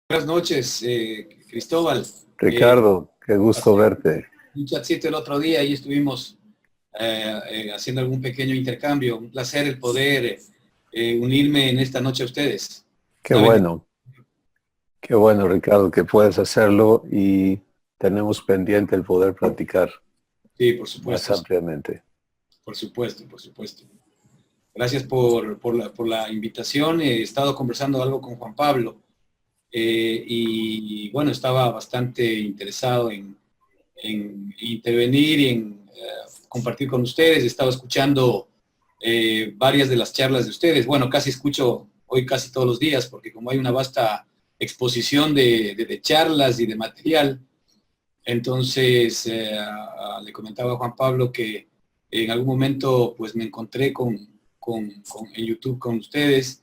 Buenas noches, Cristóbal. Ricardo, qué gusto Pasé verte. un chatcito el otro día y estuvimos haciendo algún pequeño intercambio. Un placer el poder unirme en esta noche a ustedes. Qué Una bendición. bueno, qué bueno, Ricardo, que puedes hacerlo y tenemos pendiente el poder platicar Sí, por más supuesto, ampliamente. por supuesto, por supuesto. Gracias por la invitación. He estado conversando algo con Juan Pablo y bueno, estaba bastante interesado en intervenir y en compartir con ustedes. He estado escuchando varias de las charlas de ustedes. Bueno, casi escucho hoy casi todos los días, porque como hay una vasta exposición de charlas y de material, entonces le comentaba a Juan Pablo que en algún momento pues me encontré en YouTube con ustedes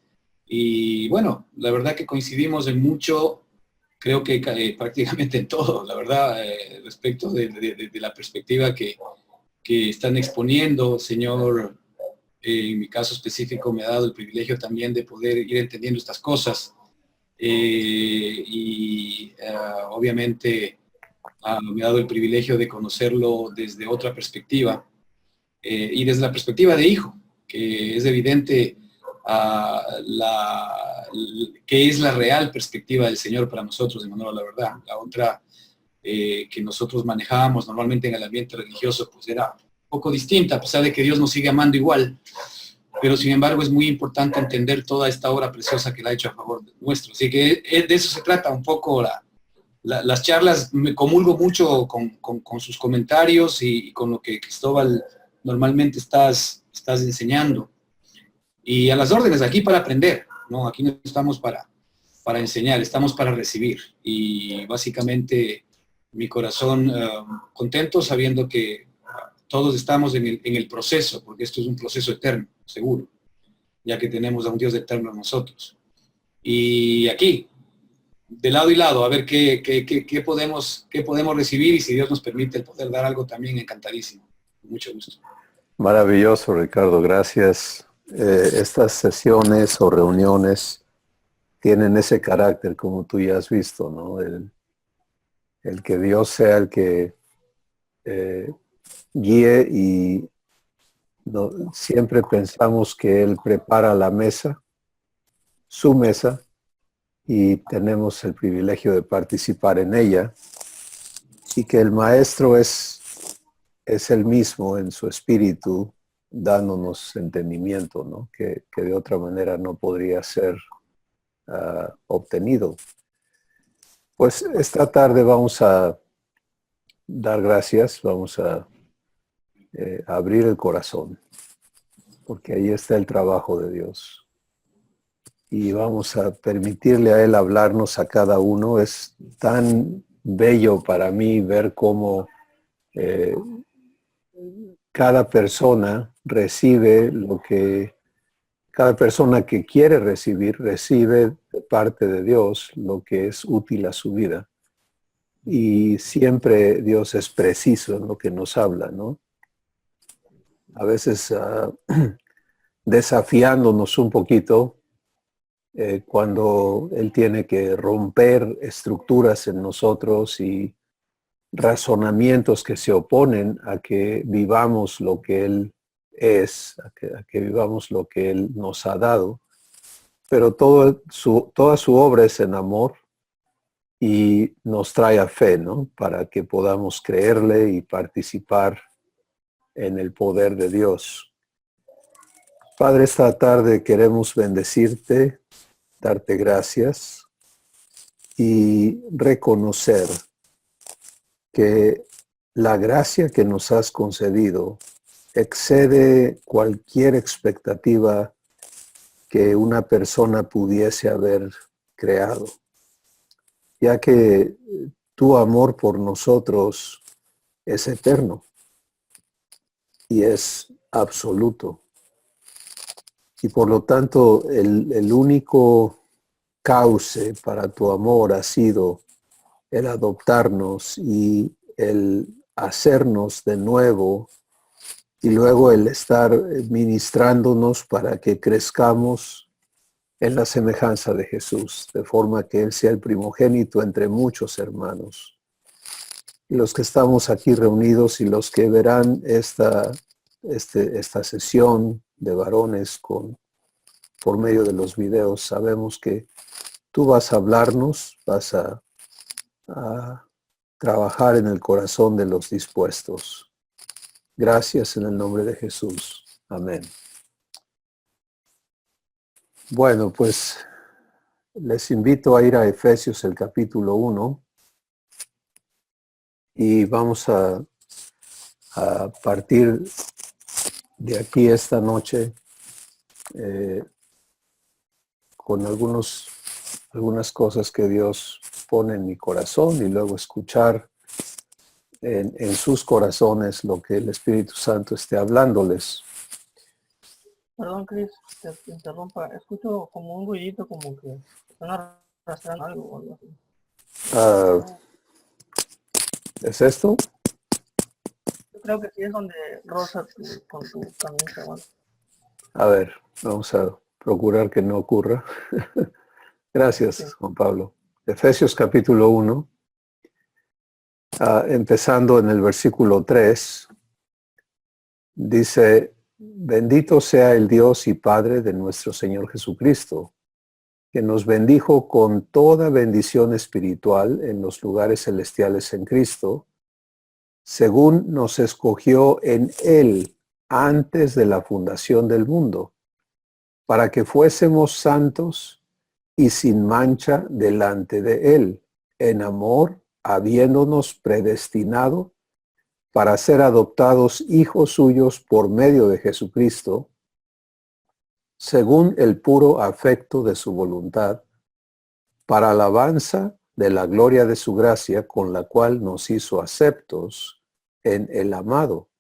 y bueno, la verdad que coincidimos en mucho, creo que prácticamente en todo, la verdad, respecto de la perspectiva que están exponiendo, señor. En mi caso específico me ha dado el privilegio también de poder ir entendiendo estas cosas y obviamente me ha dado el privilegio de conocerlo desde otra perspectiva y desde la perspectiva de hijo, que es evidente que es la real perspectiva del Señor para nosotros, de manera la verdad. La otra que nosotros manejábamos normalmente en el ambiente religioso, pues era un poco distinta, a pesar de que Dios nos sigue amando igual, pero sin embargo es muy importante entender toda esta obra preciosa que Él ha hecho a favor nuestro. Así que de eso se trata un poco las charlas. Me comulgo mucho con sus comentarios y con lo que Cristóbal normalmente estás enseñando. Y a las órdenes, aquí para aprender, ¿no? Aquí no estamos para enseñar, estamos para recibir. Y básicamente mi corazón contento sabiendo que todos estamos en el proceso, porque esto es un proceso eterno, seguro, ya que tenemos a un Dios eterno en nosotros. Y aquí, de lado y lado, a ver qué podemos recibir y si Dios nos permite el poder dar algo también, encantadísimo. Mucho gusto. Maravilloso, Ricardo, gracias. Estas sesiones o reuniones tienen ese carácter, como tú ya has visto, ¿no? El que Dios sea el que eh, guíe y siempre pensamos que Él prepara la mesa, su mesa, y tenemos el privilegio de participar en ella, y que el maestro es el mismo en su espíritu, dándonos entendimiento, ¿no? Que de otra manera no podría ser obtenido. Pues esta tarde vamos a dar gracias, vamos a abrir el corazón, porque ahí está el trabajo de Dios. Y vamos a permitirle a Él hablarnos a cada uno. Es tan bello para mí ver cómo eh, cada persona recibe cada persona que quiere recibir, recibe de parte de Dios lo que es útil a su vida. Y siempre Dios es preciso en lo que nos habla, ¿no? A veces desafiándonos un poquito cuando Él tiene que romper estructuras en nosotros y razonamientos que se oponen a que vivamos lo que Él es, a que vivamos lo que Él nos ha dado. Pero toda su obra es en amor y nos trae a fe, ¿no? Para que podamos creerle y participar en el poder de Dios. Padre, esta tarde queremos bendecirte, darte gracias y reconocer que la gracia que nos has concedido excede cualquier expectativa que una persona pudiese haber creado, ya que tu amor por nosotros es eterno y es absoluto. Y por lo tanto, el único cauce para tu amor ha sido el adoptarnos y el hacernos de nuevo y luego el estar ministrándonos para que crezcamos en la semejanza de Jesús, de forma que Él sea el primogénito entre muchos hermanos. Y los que estamos aquí reunidos y los que verán esta sesión de varones por medio de los videos, sabemos que tú vas a hablarnos, vas a trabajar en el corazón de los dispuestos. Gracias en el nombre de Jesús. Amén. Bueno, pues les invito a ir a Efesios el capítulo 1 y vamos a partir de aquí esta noche con algunas cosas que Dios pone en mi corazón y luego escuchar en sus corazones lo que el Espíritu Santo esté hablándoles. Perdón, Chris, te interrumpa. Escucho como un ruidito, como que están arrastrando algo o algo así. ¿Es esto? Yo creo que sí es donde roza con tu camisa. Bueno. A ver, vamos a procurar que no ocurra. Gracias, Sí. Juan Pablo. Efesios capítulo 1, empezando en el versículo 3, dice: bendito sea el Dios y Padre de nuestro Señor Jesucristo, que nos bendijo con toda bendición espiritual en los lugares celestiales en Cristo, según nos escogió en Él antes de la fundación del mundo, para que fuésemos santos y sin mancha delante de Él, en amor, habiéndonos predestinado para ser adoptados hijos suyos por medio de Jesucristo, según el puro afecto de su voluntad, para alabanza de la gloria de su gracia, con la cual nos hizo aceptos en el amado,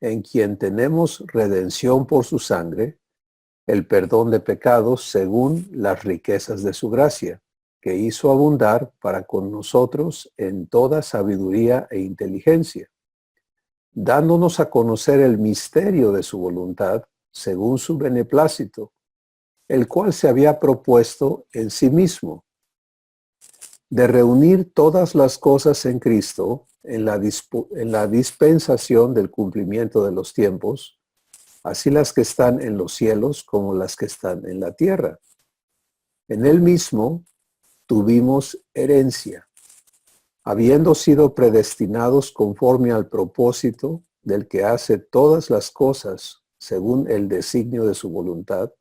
en quien tenemos redención por su sangre, el perdón de pecados según las riquezas de su gracia, que hizo abundar para con nosotros en toda sabiduría e inteligencia, dándonos a conocer el misterio de su voluntad, según su beneplácito, el cual se había propuesto en sí mismo, de reunir todas las cosas en Cristo, en la dispensación del cumplimiento de los tiempos, así las que están en los cielos como las que están en la tierra. En Él mismo tuvimos herencia, habiendo sido predestinados conforme al propósito del que hace todas las cosas según el designio de su voluntad,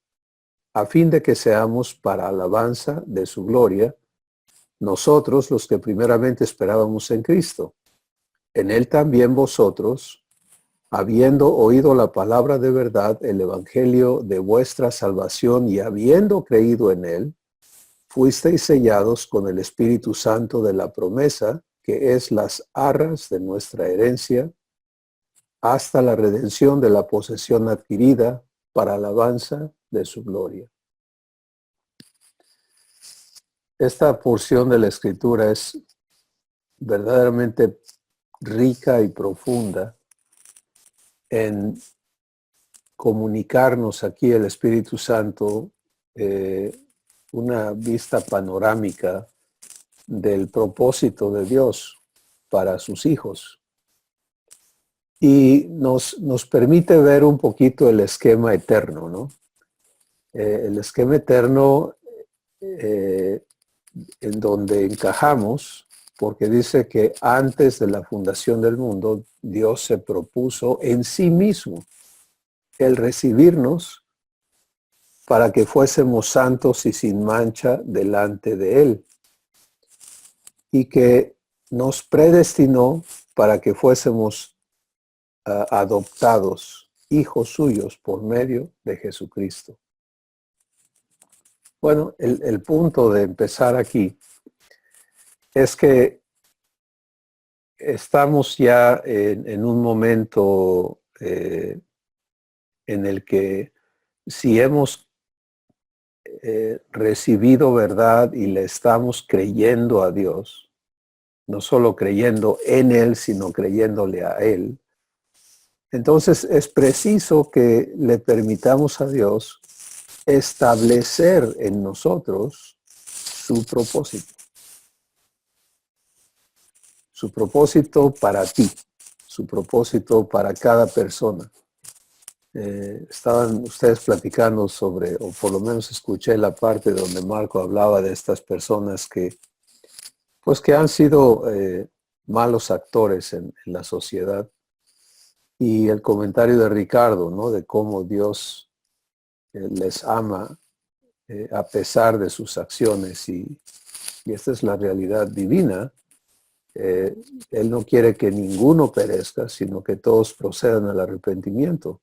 a fin de que seamos para alabanza de su gloria, nosotros los que primeramente esperábamos en Cristo. En Él también vosotros, habiendo oído la palabra de verdad, el evangelio de vuestra salvación, y habiendo creído en Él, fuisteis sellados con el Espíritu Santo de la promesa, que es las arras de nuestra herencia, hasta la redención de la posesión adquirida para alabanza de su gloria. Esta porción de la Escritura es verdaderamente rica y profunda en comunicarnos aquí el Espíritu Santo una vista panorámica del propósito de Dios para sus hijos. Y nos permite ver un poquito el esquema eterno, ¿no? El esquema eterno en donde encajamos, porque dice que antes de la fundación del mundo, Dios se propuso en sí mismo el recibirnos para que fuésemos santos y sin mancha delante de Él, y que nos predestinó para que fuésemos adoptados, hijos suyos por medio de Jesucristo. Bueno, el punto de empezar aquí es que estamos ya en un momento en el que si hemos recibido verdad y le estamos creyendo a Dios, no solo creyendo en Él, sino creyéndole a Él, entonces es preciso que le permitamos a Dios establecer en nosotros su propósito para ti, su propósito para cada persona. Estaban ustedes platicando sobre, o por lo menos escuché la parte donde Marco hablaba de estas personas que han sido malos actores en la sociedad. Y el comentario de Ricardo, ¿no? De cómo Dios les ama a pesar de sus acciones. Y esta es la realidad divina. Él no quiere que ninguno perezca, sino que todos procedan al arrepentimiento.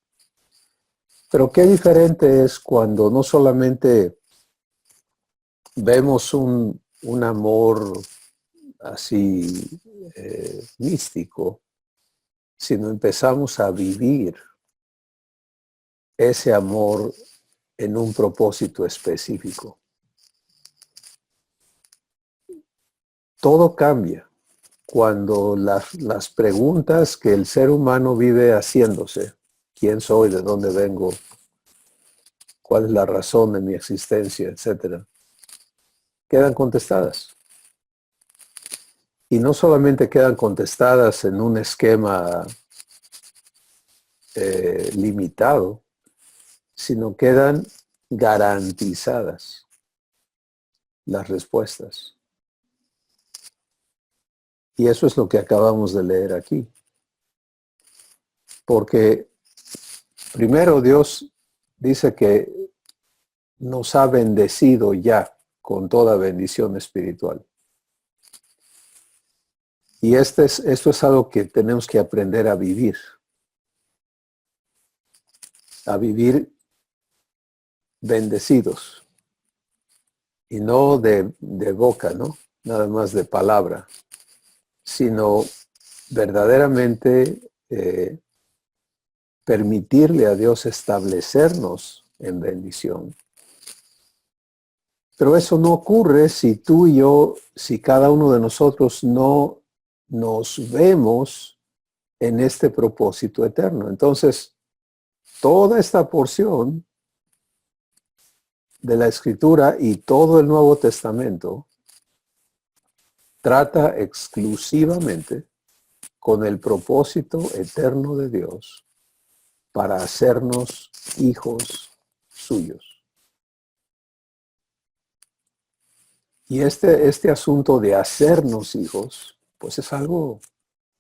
Pero qué diferente es cuando no solamente vemos un amor así místico, sino empezamos a vivir ese amor en un propósito específico. Todo cambia cuando las preguntas que el ser humano vive haciéndose, ¿quién soy? ¿De dónde vengo? ¿Cuál es la razón de mi existencia? Etcétera, quedan contestadas. Y no solamente quedan contestadas en un esquema limitado, sino quedan garantizadas las respuestas. Y eso es lo que acabamos de leer aquí. Porque primero Dios dice que nos ha bendecido ya con toda bendición espiritual. Y esto es algo que tenemos que aprender a vivir. A vivir bendecidos. Y no de boca, ¿no? Nada más de palabra. Sino verdaderamente permitirle a Dios establecernos en bendición. Pero eso no ocurre si tú y yo, si cada uno de nosotros no nos vemos en este propósito eterno. Entonces, toda esta porción de la Escritura y todo el Nuevo Testamento trata exclusivamente con el propósito eterno de Dios para hacernos hijos suyos. Y este asunto de hacernos hijos, pues es algo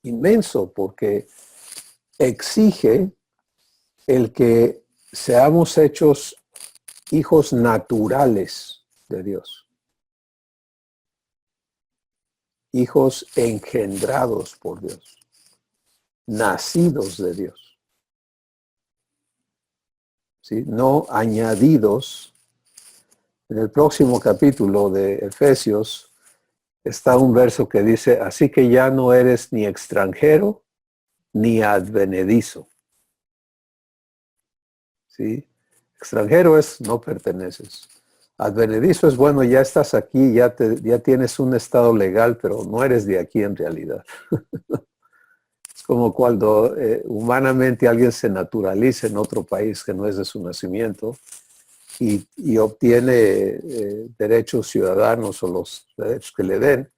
inmenso porque exige el que seamos hechos hijos naturales de Dios. Hijos engendrados por Dios. Nacidos de Dios. ¿Sí? No añadidos. En el próximo capítulo de Efesios está un verso que dice, así que ya no eres ni extranjero ni advenedizo. ¿Sí? Extranjero es no perteneces. Advenedizo es bueno, ya estás aquí, ya tienes un estado legal, pero no eres de aquí en realidad. Es como cuando humanamente alguien se naturaliza en otro país que no es de su nacimiento y obtiene derechos ciudadanos o los derechos que le den,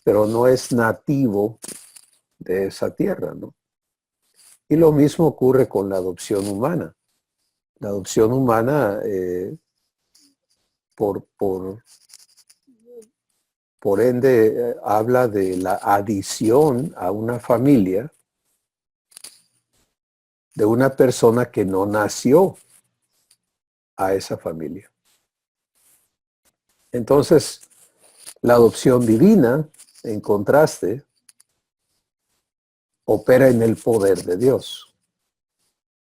pero no es nativo de esa tierra, ¿no? Y lo mismo ocurre con la adopción humana. La adopción humana, por ende, habla de la adición a una familia de una persona que no nació a esa familia. Entonces, la adopción divina, en contraste, opera en el poder de Dios.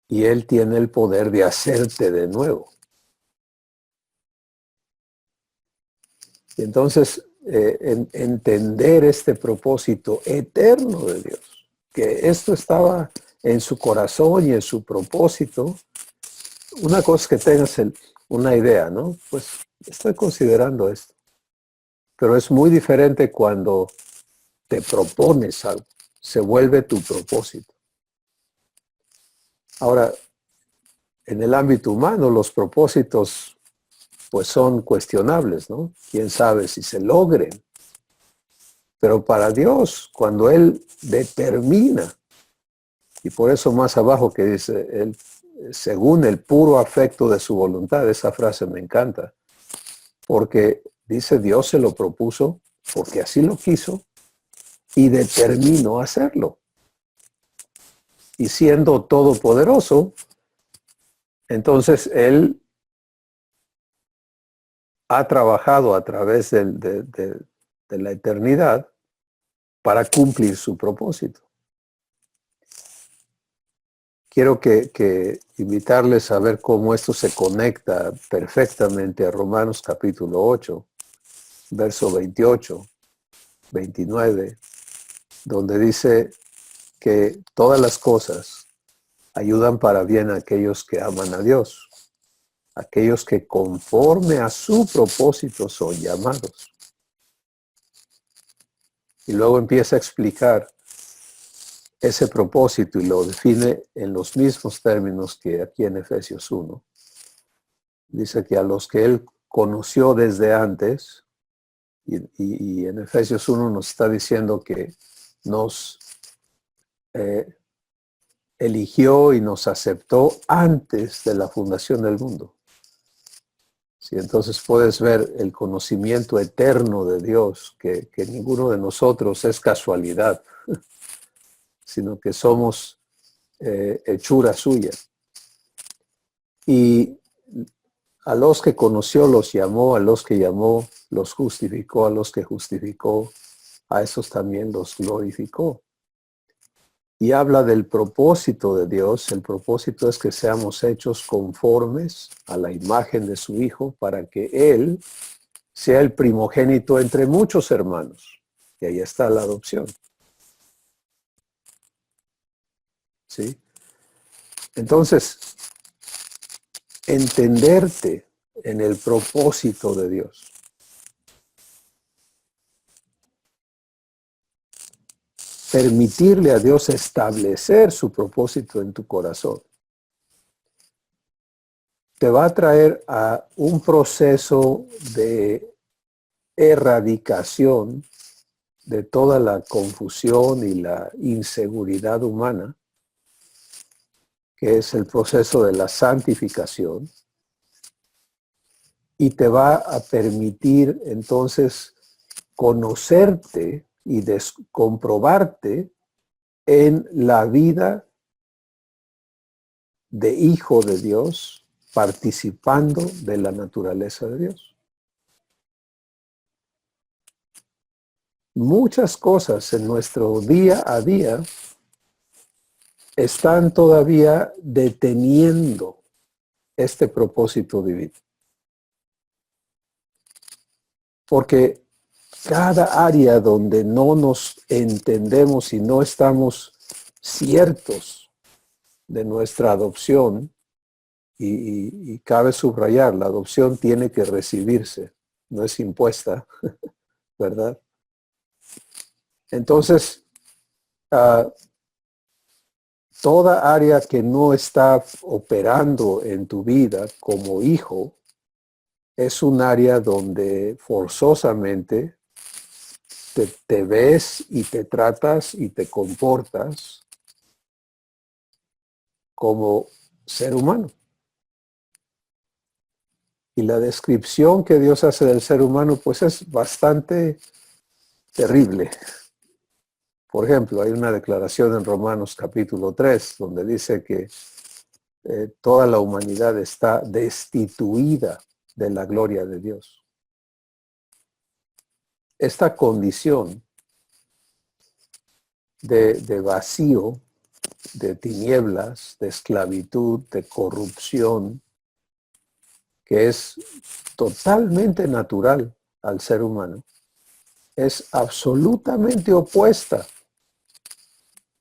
Y Él tiene el poder de hacerte de nuevo. Y entonces, entender este propósito eterno de Dios, que esto estaba en su corazón y en su propósito. Una cosa que tengas una idea, ¿no? Pues estoy considerando esto. Pero es muy diferente cuando te propones algo, se vuelve tu propósito. Ahora, en el ámbito humano, los propósitos pues son cuestionables, ¿no? Quién sabe si se logren. Pero para Dios, cuando Él determina, y por eso más abajo que dice, Él, según el puro afecto de su voluntad, esa frase me encanta, porque dice Dios se lo propuso, porque así lo quiso, y determinó hacerlo. Y siendo todopoderoso, entonces Él ha trabajado a través de la eternidad para cumplir su propósito. Quiero que invitarles a ver cómo esto se conecta perfectamente a Romanos capítulo 8, verso 28, 29, donde dice que todas las cosas ayudan para bien a aquellos que aman a Dios, aquellos que conforme a su propósito son llamados. Y luego empieza a explicar ese propósito y lo define en los mismos términos que aquí en Efesios 1. Dice que a los que Él conoció desde antes, y en Efesios 1 nos está diciendo que nos eligió y nos aceptó antes de la fundación del mundo. Sí, entonces puedes ver el conocimiento eterno de Dios, que ninguno de nosotros es casualidad, sino que somos hechura suya. Y a los que conoció los llamó, a los que llamó los justificó, a los que justificó, a esos también los glorificó. Y habla del propósito de Dios. El propósito es que seamos hechos conformes a la imagen de su Hijo para que Él sea el primogénito entre muchos hermanos. Y ahí está la adopción. ¿Sí? Entonces, entenderte en el propósito de Dios. Permitirle a Dios establecer su propósito en tu corazón. Te va a traer a un proceso de erradicación de toda la confusión y la inseguridad humana, que es el proceso de la santificación, y te va a permitir entonces conocerte y comprobarte en la vida de hijo de Dios, participando de la naturaleza de Dios. Muchas cosas en nuestro día a día están todavía deteniendo este propósito divino. Porque cada área donde no nos entendemos y no estamos ciertos de nuestra adopción, y cabe subrayar, la adopción tiene que recibirse, no es impuesta, ¿verdad? Entonces, toda área que no está operando en tu vida como hijo, es un área donde forzosamente te ves y te tratas y te comportas como ser humano. Y la descripción que Dios hace del ser humano, pues es bastante terrible. Por ejemplo, hay una declaración en Romanos capítulo 3, donde dice que toda la humanidad está destituida de la gloria de Dios. Esta condición de vacío, de tinieblas, de esclavitud, de corrupción, que es totalmente natural al ser humano, es absolutamente opuesta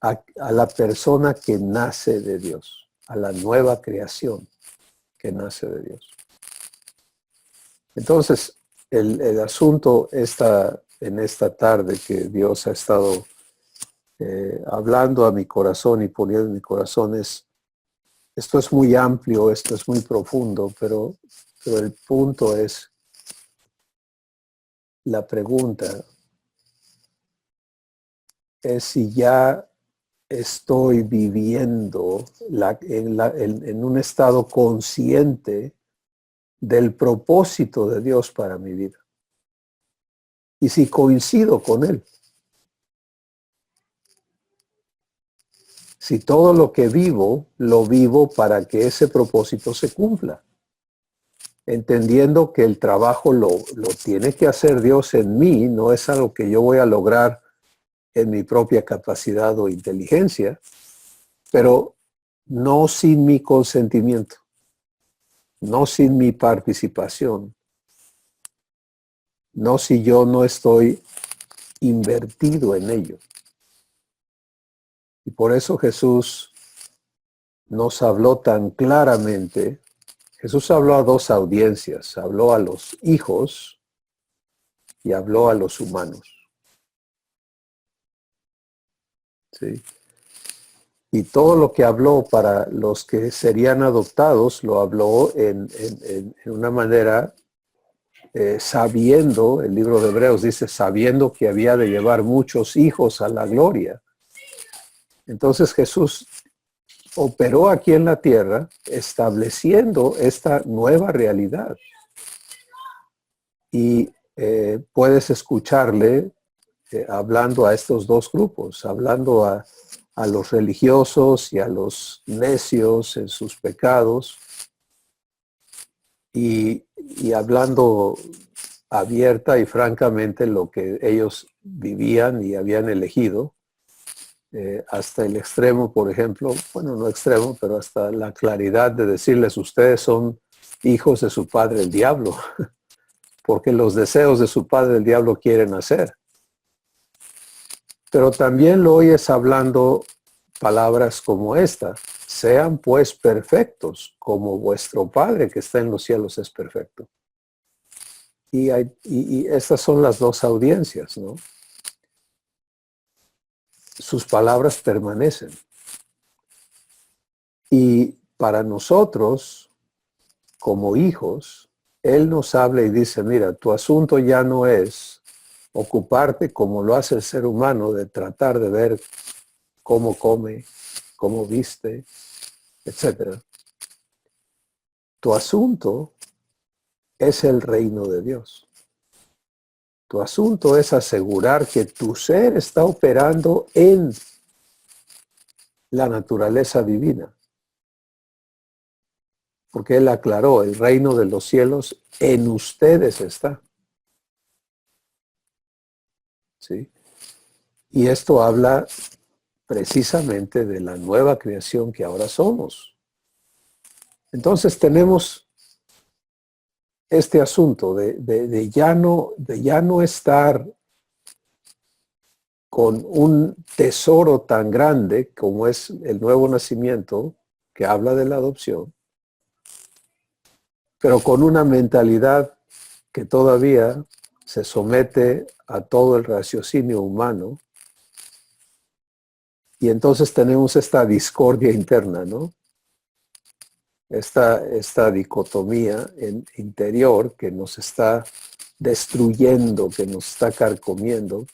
a la persona que nace de Dios, a la nueva creación que nace de Dios. Entonces, el asunto en esta tarde que Dios ha estado hablando a mi corazón y poniendo en mi corazón esto es muy amplio, esto es muy profundo, pero Pero el punto es, la pregunta es si ya estoy viviendo en un estado consciente del propósito de Dios para mi vida. Y si coincido con Él. Si todo lo que vivo, lo vivo para que ese propósito se cumpla. Entendiendo que el trabajo lo tiene que hacer Dios en mí, no es algo que yo voy a lograr en mi propia capacidad o inteligencia, pero no sin mi consentimiento, no sin mi participación, no si yo no estoy invertido en ello. Y por eso Jesús nos habló tan claramente. Jesús habló a dos audiencias, habló a los hijos y habló a los humanos. ¿Sí? Y todo lo que habló para los que serían adoptados, lo habló en una manera sabiendo, el libro de Hebreos dice, sabiendo que había de llevar muchos hijos a la gloria. Entonces Jesús operó aquí en la tierra estableciendo esta nueva realidad. Y puedes escucharle hablando a estos dos grupos, hablando a los religiosos y a los necios en sus pecados, y hablando abierta y francamente lo que ellos vivían y habían elegido, hasta el extremo, por ejemplo, bueno, no extremo, pero hasta la claridad de decirles, ustedes son hijos de su padre el diablo, porque los deseos de su padre el diablo quieren hacer. Pero también lo oyes hablando palabras como esta: sean pues perfectos, como vuestro Padre que está en los cielos es perfecto. Y estas son las dos audiencias, ¿no? Sus palabras permanecen. Y para nosotros, como hijos, Él nos habla y dice, mira, tu asunto ya no es ocuparte como lo hace el ser humano de tratar de ver cómo come, cómo viste, etc. Tu asunto es el reino de Dios. Tu asunto es asegurar que tu ser está operando en la naturaleza divina. Porque Él aclaró, el reino de los cielos en ustedes está. ¿Sí? Y esto habla precisamente de la nueva creación que ahora somos. Entonces tenemos este asunto de ya no estar con un tesoro tan grande como es el nuevo nacimiento, que habla de la adopción, pero con una mentalidad que todavía se somete a todo el raciocinio humano. Y entonces tenemos esta discordia interna, ¿no? Esta dicotomía interior que nos está destruyendo, que nos está carcomiendo.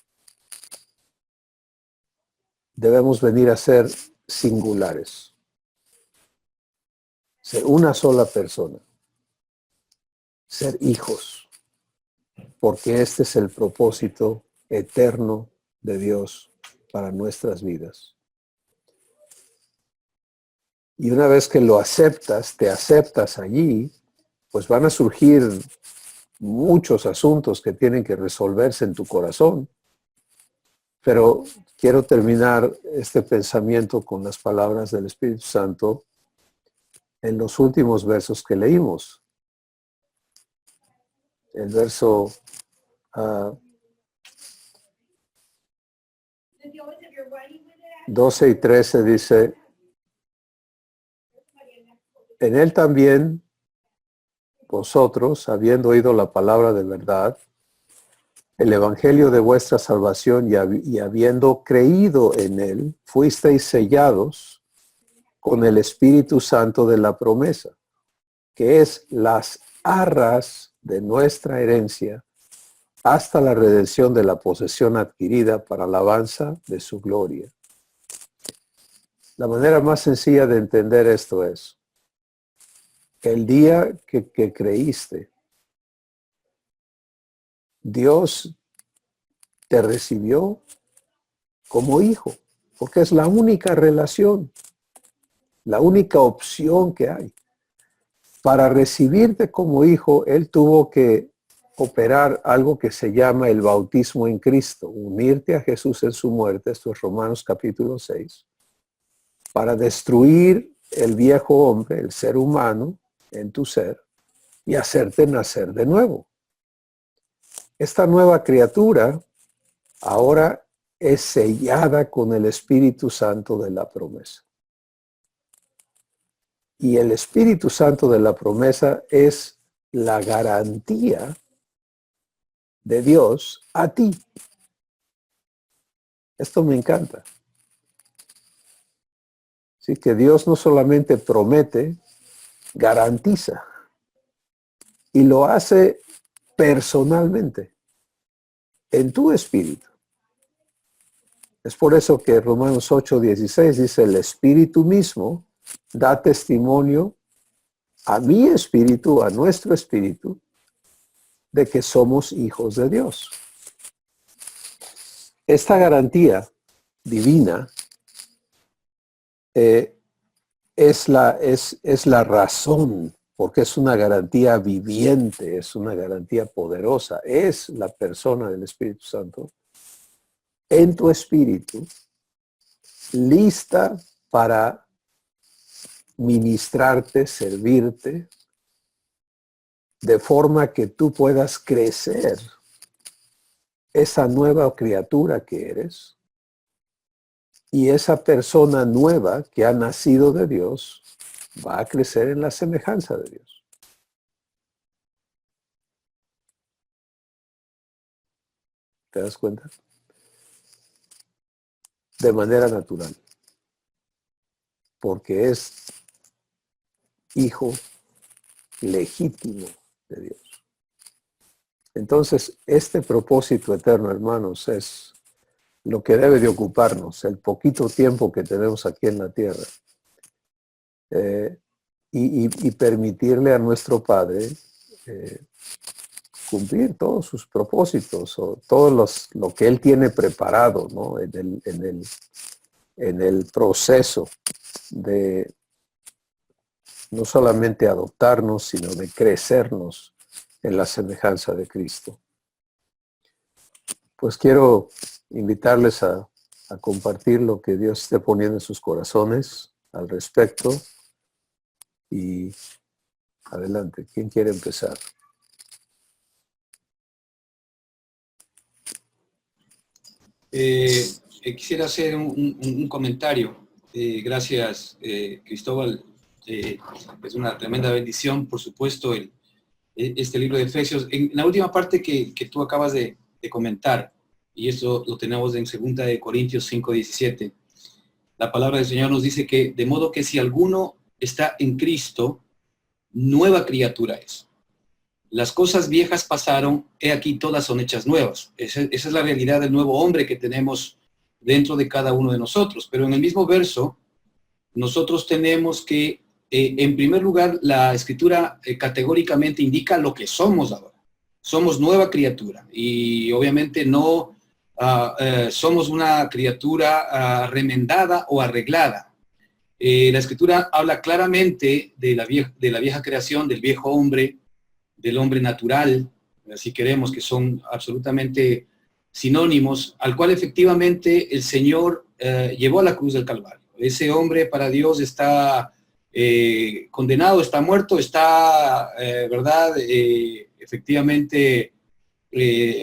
Debemos venir a ser singulares. Ser una sola persona. Ser hijos. Porque este es el propósito eterno de Dios para nuestras vidas. Y una vez que lo aceptas, te aceptas allí, pues van a surgir muchos asuntos que tienen que resolverse en tu corazón. Pero quiero terminar este pensamiento con las palabras del Espíritu Santo en los últimos versos que leímos. El verso 12 y 13 dice, en él también vosotros, habiendo oído la palabra de verdad, el evangelio de vuestra salvación y habiendo creído en él, fuisteis sellados con el Espíritu Santo de la promesa, que es las arras de nuestra herencia, hasta la redención de la posesión adquirida para alabanza de su gloria. La manera más sencilla de entender esto es, el día que creíste, Dios te recibió como hijo, porque es la única relación, la única opción que hay. Para recibirte como hijo, Él tuvo que operar algo que se llama el bautismo en Cristo, unirte a Jesús en su muerte, esto es Romanos capítulo 6, para destruir el viejo hombre, el ser humano, en tu ser, y hacerte nacer de nuevo. Esta nueva criatura ahora es sellada con el Espíritu Santo de la promesa. Y el Espíritu Santo de la promesa es la garantía de Dios a ti. Esto me encanta. Así que Dios no solamente promete, garantiza. Y lo hace personalmente, en tu espíritu. Es por eso que Romanos 8:16 dice, el Espíritu mismo da testimonio a mi espíritu, a nuestro espíritu, de que somos hijos de Dios. Esta garantía divina es la razón, porque es una garantía viviente, es una garantía poderosa, es la persona del Espíritu Santo en tu espíritu, lista para ministrarte, servirte, de forma que tú puedas crecer esa nueva criatura que eres y esa persona nueva que ha nacido de Dios va a crecer en la semejanza de Dios. ¿Te das cuenta? De manera natural. Porque es hijo legítimo de Dios. Entonces, este propósito eterno, hermanos, es lo que debe de ocuparnos, el poquito tiempo que tenemos aquí en la tierra. Y permitirle a nuestro Padre cumplir todos sus propósitos o todo lo que Él tiene preparado, ¿no? en el proceso de no solamente adoptarnos, sino de crecernos en la semejanza de Cristo. Pues quiero invitarles a compartir lo que Dios esté poniendo en sus corazones al respecto. Y adelante, ¿quién quiere empezar? Quisiera hacer un comentario. Gracias, Cristóbal. Es una tremenda bendición, por supuesto, este libro de Efesios. En la última parte que tú acabas de comentar, y esto lo tenemos en 2 de Corintios 5:17, la palabra del Señor nos dice que, de modo que si alguno está en Cristo, nueva criatura es. Las cosas viejas pasaron, he aquí todas son hechas nuevas. Esa es la realidad del nuevo hombre que tenemos dentro de cada uno de nosotros. Pero en el mismo verso, nosotros tenemos que, en primer lugar, la Escritura categóricamente indica lo que somos ahora. Somos nueva criatura y obviamente no somos una criatura remendada o arreglada. La Escritura habla claramente de la vieja creación, del viejo hombre, del hombre natural, si queremos, que son absolutamente sinónimos, al cual efectivamente el Señor llevó a la cruz del Calvario. Ese hombre para Dios está condenado, está muerto, está, ¿verdad? Efectivamente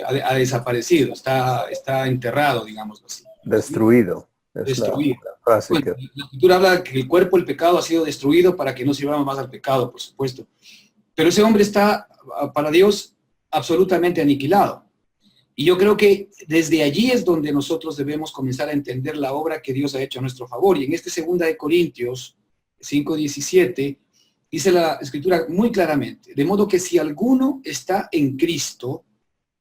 ha desaparecido, está enterrado, digamos así. Destruido. Destruido. La frase bueno, la Escritura habla que el cuerpo, el pecado ha sido destruido para que no sirvamos más al pecado, por supuesto. Pero ese hombre está, para Dios, absolutamente aniquilado. Y yo creo que desde allí es donde nosotros debemos comenzar a entender la obra que Dios ha hecho a nuestro favor. Y en este 2 de Corintios 5:17, Dice la Escritura muy claramente, de modo que si alguno está en Cristo,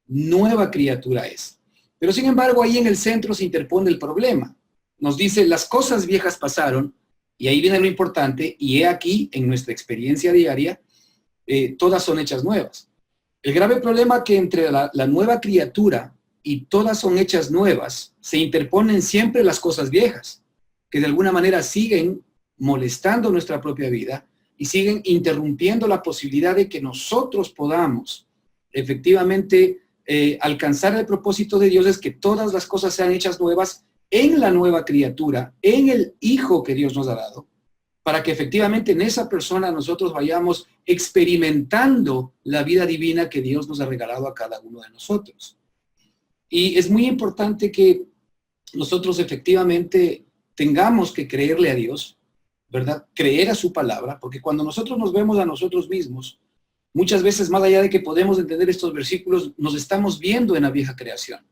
nueva criatura es. Pero sin embargo, ahí en el centro se interpone el problema. Nos dice, las cosas viejas pasaron, y ahí viene lo importante, y he aquí, en nuestra experiencia diaria, todas son hechas nuevas. El grave problema que entre la nueva criatura y todas son hechas nuevas, se interponen siempre las cosas viejas, que de alguna manera siguen molestando nuestra propia vida y siguen interrumpiendo la posibilidad de que nosotros podamos efectivamente alcanzar el propósito de Dios, es que todas las cosas sean hechas nuevas en la nueva criatura, en el Hijo que Dios nos ha dado, para que efectivamente en esa persona nosotros vayamos experimentando la vida divina que Dios nos ha regalado a cada uno de nosotros. Y es muy importante que nosotros efectivamente tengamos que creerle a Dios, ¿verdad? Creer a su palabra, porque cuando nosotros nos vemos a nosotros mismos, muchas veces más allá de que podemos entender estos versículos, nos estamos viendo en la vieja creación.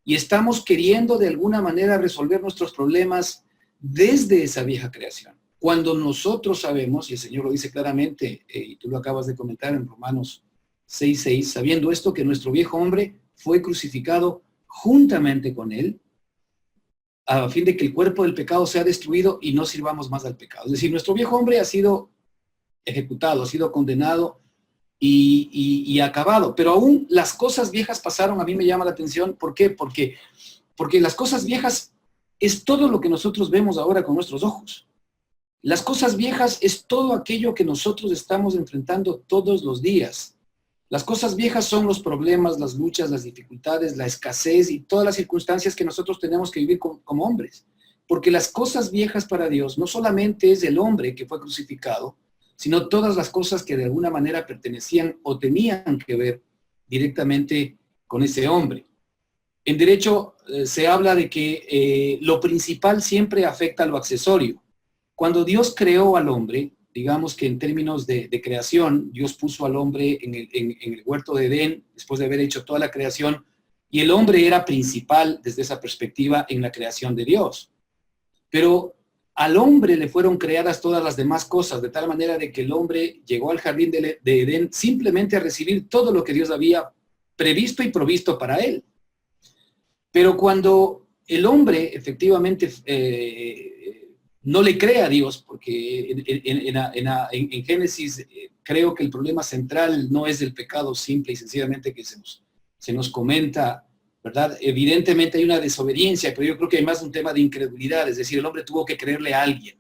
Y estamos queriendo de alguna manera resolver nuestros problemas desde esa vieja creación. Cuando nosotros sabemos, y el Señor lo dice claramente, y tú lo acabas de comentar en Romanos 6:6, sabiendo esto, que nuestro viejo hombre fue crucificado juntamente con él, a fin de que el cuerpo del pecado sea destruido y no sirvamos más al pecado. Es decir, nuestro viejo hombre ha sido ejecutado, ha sido condenado y acabado, pero aún las cosas viejas pasaron. A mí me llama la atención. ¿Por qué? Porque las cosas viejas es todo lo que nosotros vemos ahora con nuestros ojos. Las cosas viejas es todo aquello que nosotros estamos enfrentando todos los días. Las cosas viejas son los problemas, las luchas, las dificultades, la escasez y todas las circunstancias que nosotros tenemos que vivir como hombres. Porque las cosas viejas para Dios no solamente es el hombre que fue crucificado, sino todas las cosas que de alguna manera pertenecían o tenían que ver directamente con ese hombre. En derecho se habla de que lo principal siempre afecta a lo accesorio. Cuando Dios creó al hombre, digamos que en términos de creación, Dios puso al hombre en el huerto de Edén, después de haber hecho toda la creación, y el hombre era principal desde esa perspectiva en la creación de Dios. Pero al hombre le fueron creadas todas las demás cosas, de tal manera de que el hombre llegó al jardín de Edén simplemente a recibir todo lo que Dios había previsto y provisto para él. Pero cuando el hombre efectivamente no le cree a Dios, porque en Génesis creo que el problema central no es el pecado simple y sencillamente que se nos comenta, ¿verdad? Evidentemente hay una desobediencia, pero yo creo que hay más un tema de incredulidad, es decir, el hombre tuvo que creerle a alguien,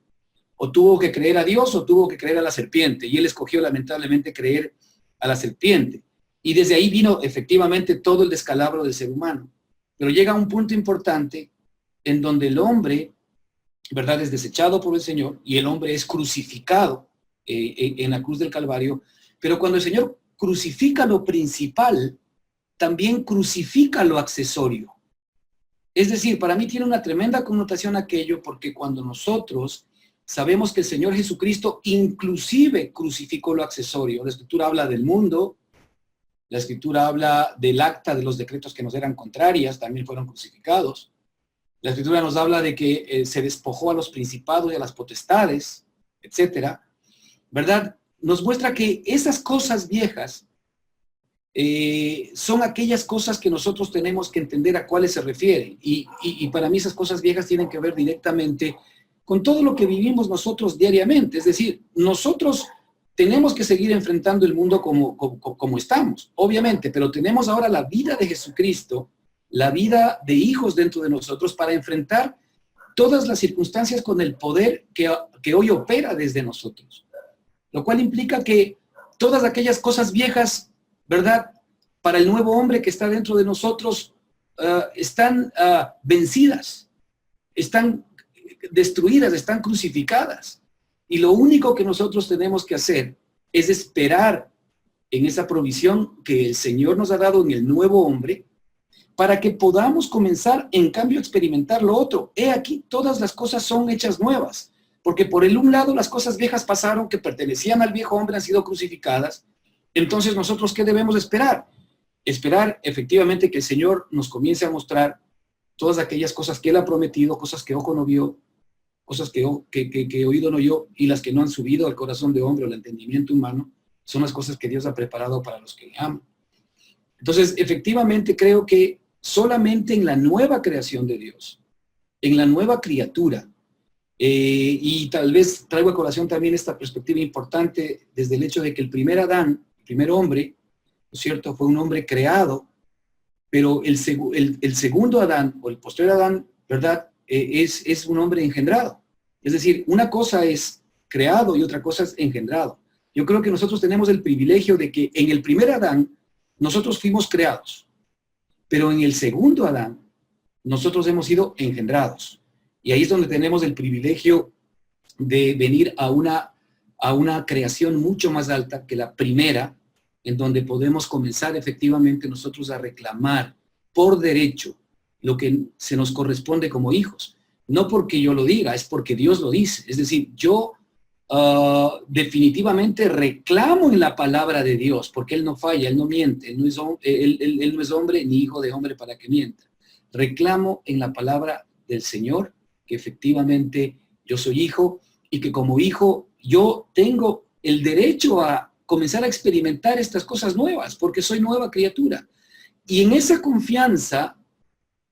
o tuvo que creer a Dios o tuvo que creer a la serpiente, y él escogió lamentablemente creer a la serpiente. Y desde ahí vino efectivamente todo el descalabro del ser humano. Pero llega un punto importante en donde el hombre, ¿verdad?, es desechado por el Señor y el hombre es crucificado en la cruz del Calvario. Pero cuando el Señor crucifica lo principal, también crucifica lo accesorio. Es decir, para mí tiene una tremenda connotación aquello, porque cuando nosotros sabemos que el Señor Jesucristo inclusive crucificó lo accesorio, la Escritura habla del mundo, la Escritura habla del acta de los decretos que nos eran contrarias, también fueron crucificados. La Escritura nos habla de que se despojó a los principados y a las potestades, etcétera, ¿verdad? Nos muestra que esas cosas viejas son aquellas cosas que nosotros tenemos que entender a cuáles se refieren. Y para mí esas cosas viejas tienen que ver directamente con todo lo que vivimos nosotros diariamente. Es decir, nosotros tenemos que seguir enfrentando el mundo como estamos, obviamente, pero tenemos ahora la vida de Jesucristo, la vida de hijos dentro de nosotros para enfrentar todas las circunstancias con el poder que hoy opera desde nosotros. Lo cual implica que todas aquellas cosas viejas, ¿verdad?, para el nuevo hombre que está dentro de nosotros, están vencidas, están destruidas, están crucificadas. Y lo único que nosotros tenemos que hacer es esperar en esa provisión que el Señor nos ha dado en el nuevo hombre, para que podamos comenzar, en cambio, a experimentar lo otro. He aquí, todas las cosas son hechas nuevas, porque por el un lado las cosas viejas pasaron, que pertenecían al viejo hombre, han sido crucificadas. Entonces, ¿nosotros qué debemos esperar? Esperar efectivamente que el Señor nos comience a mostrar todas aquellas cosas que Él ha prometido, cosas que ojo no vio, cosas que he oído no yo, y las que no han subido al corazón de hombre o al entendimiento humano, son las cosas que Dios ha preparado para los que le aman. Entonces, efectivamente, creo que solamente en la nueva creación de Dios, en la nueva criatura, y tal vez traigo a colación también esta perspectiva importante desde el hecho de que el primer Adán, el primer hombre, ¿no es cierto?, fue un hombre creado, pero el segundo Adán, o el posterior Adán, ¿verdad?, es un hombre engendrado. Es decir, una cosa es creado y otra cosa es engendrado. Yo creo que nosotros tenemos el privilegio de que en el primer Adán nosotros fuimos creados, pero en el segundo Adán nosotros hemos sido engendrados. Y ahí es donde tenemos el privilegio de venir a una creación mucho más alta que la primera, en donde podemos comenzar efectivamente nosotros a reclamar por derecho lo que se nos corresponde como hijos. No porque yo lo diga, es porque Dios lo dice. Es decir, yo definitivamente reclamo en la palabra de Dios, porque Él no falla, Él no miente, Él no es hombre ni hijo de hombre para que mienta. Reclamo en la palabra del Señor que efectivamente yo soy hijo y que como hijo yo tengo el derecho a comenzar a experimentar estas cosas nuevas, porque soy nueva criatura. Y en esa confianza,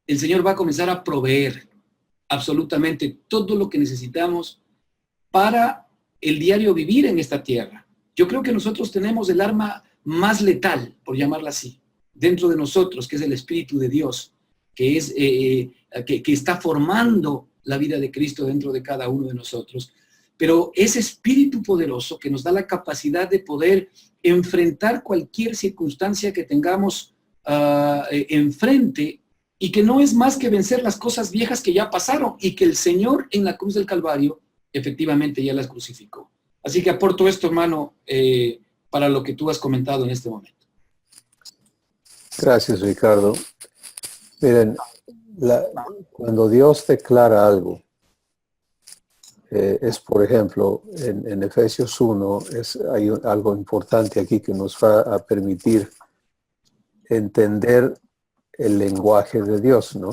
el Señor va a comenzar a proveer absolutamente todo lo que necesitamos para el diario vivir en esta tierra. Yo creo que nosotros tenemos el arma más letal, por llamarla así, dentro de nosotros, que es el Espíritu de Dios, que está formando la vida de Cristo dentro de cada uno de nosotros. Pero ese Espíritu poderoso que nos da la capacidad de poder enfrentar cualquier circunstancia que tengamos enfrente, y que no es más que vencer las cosas viejas que ya pasaron y que el Señor en la cruz del Calvario efectivamente ya las crucificó. Así que aporto esto, hermano, para lo que tú has comentado en este momento. Gracias, Ricardo. Miren, cuando Dios declara algo, es, por ejemplo, en Efesios 1, hay algo importante aquí que nos va a permitir entender el lenguaje de Dios, ¿no?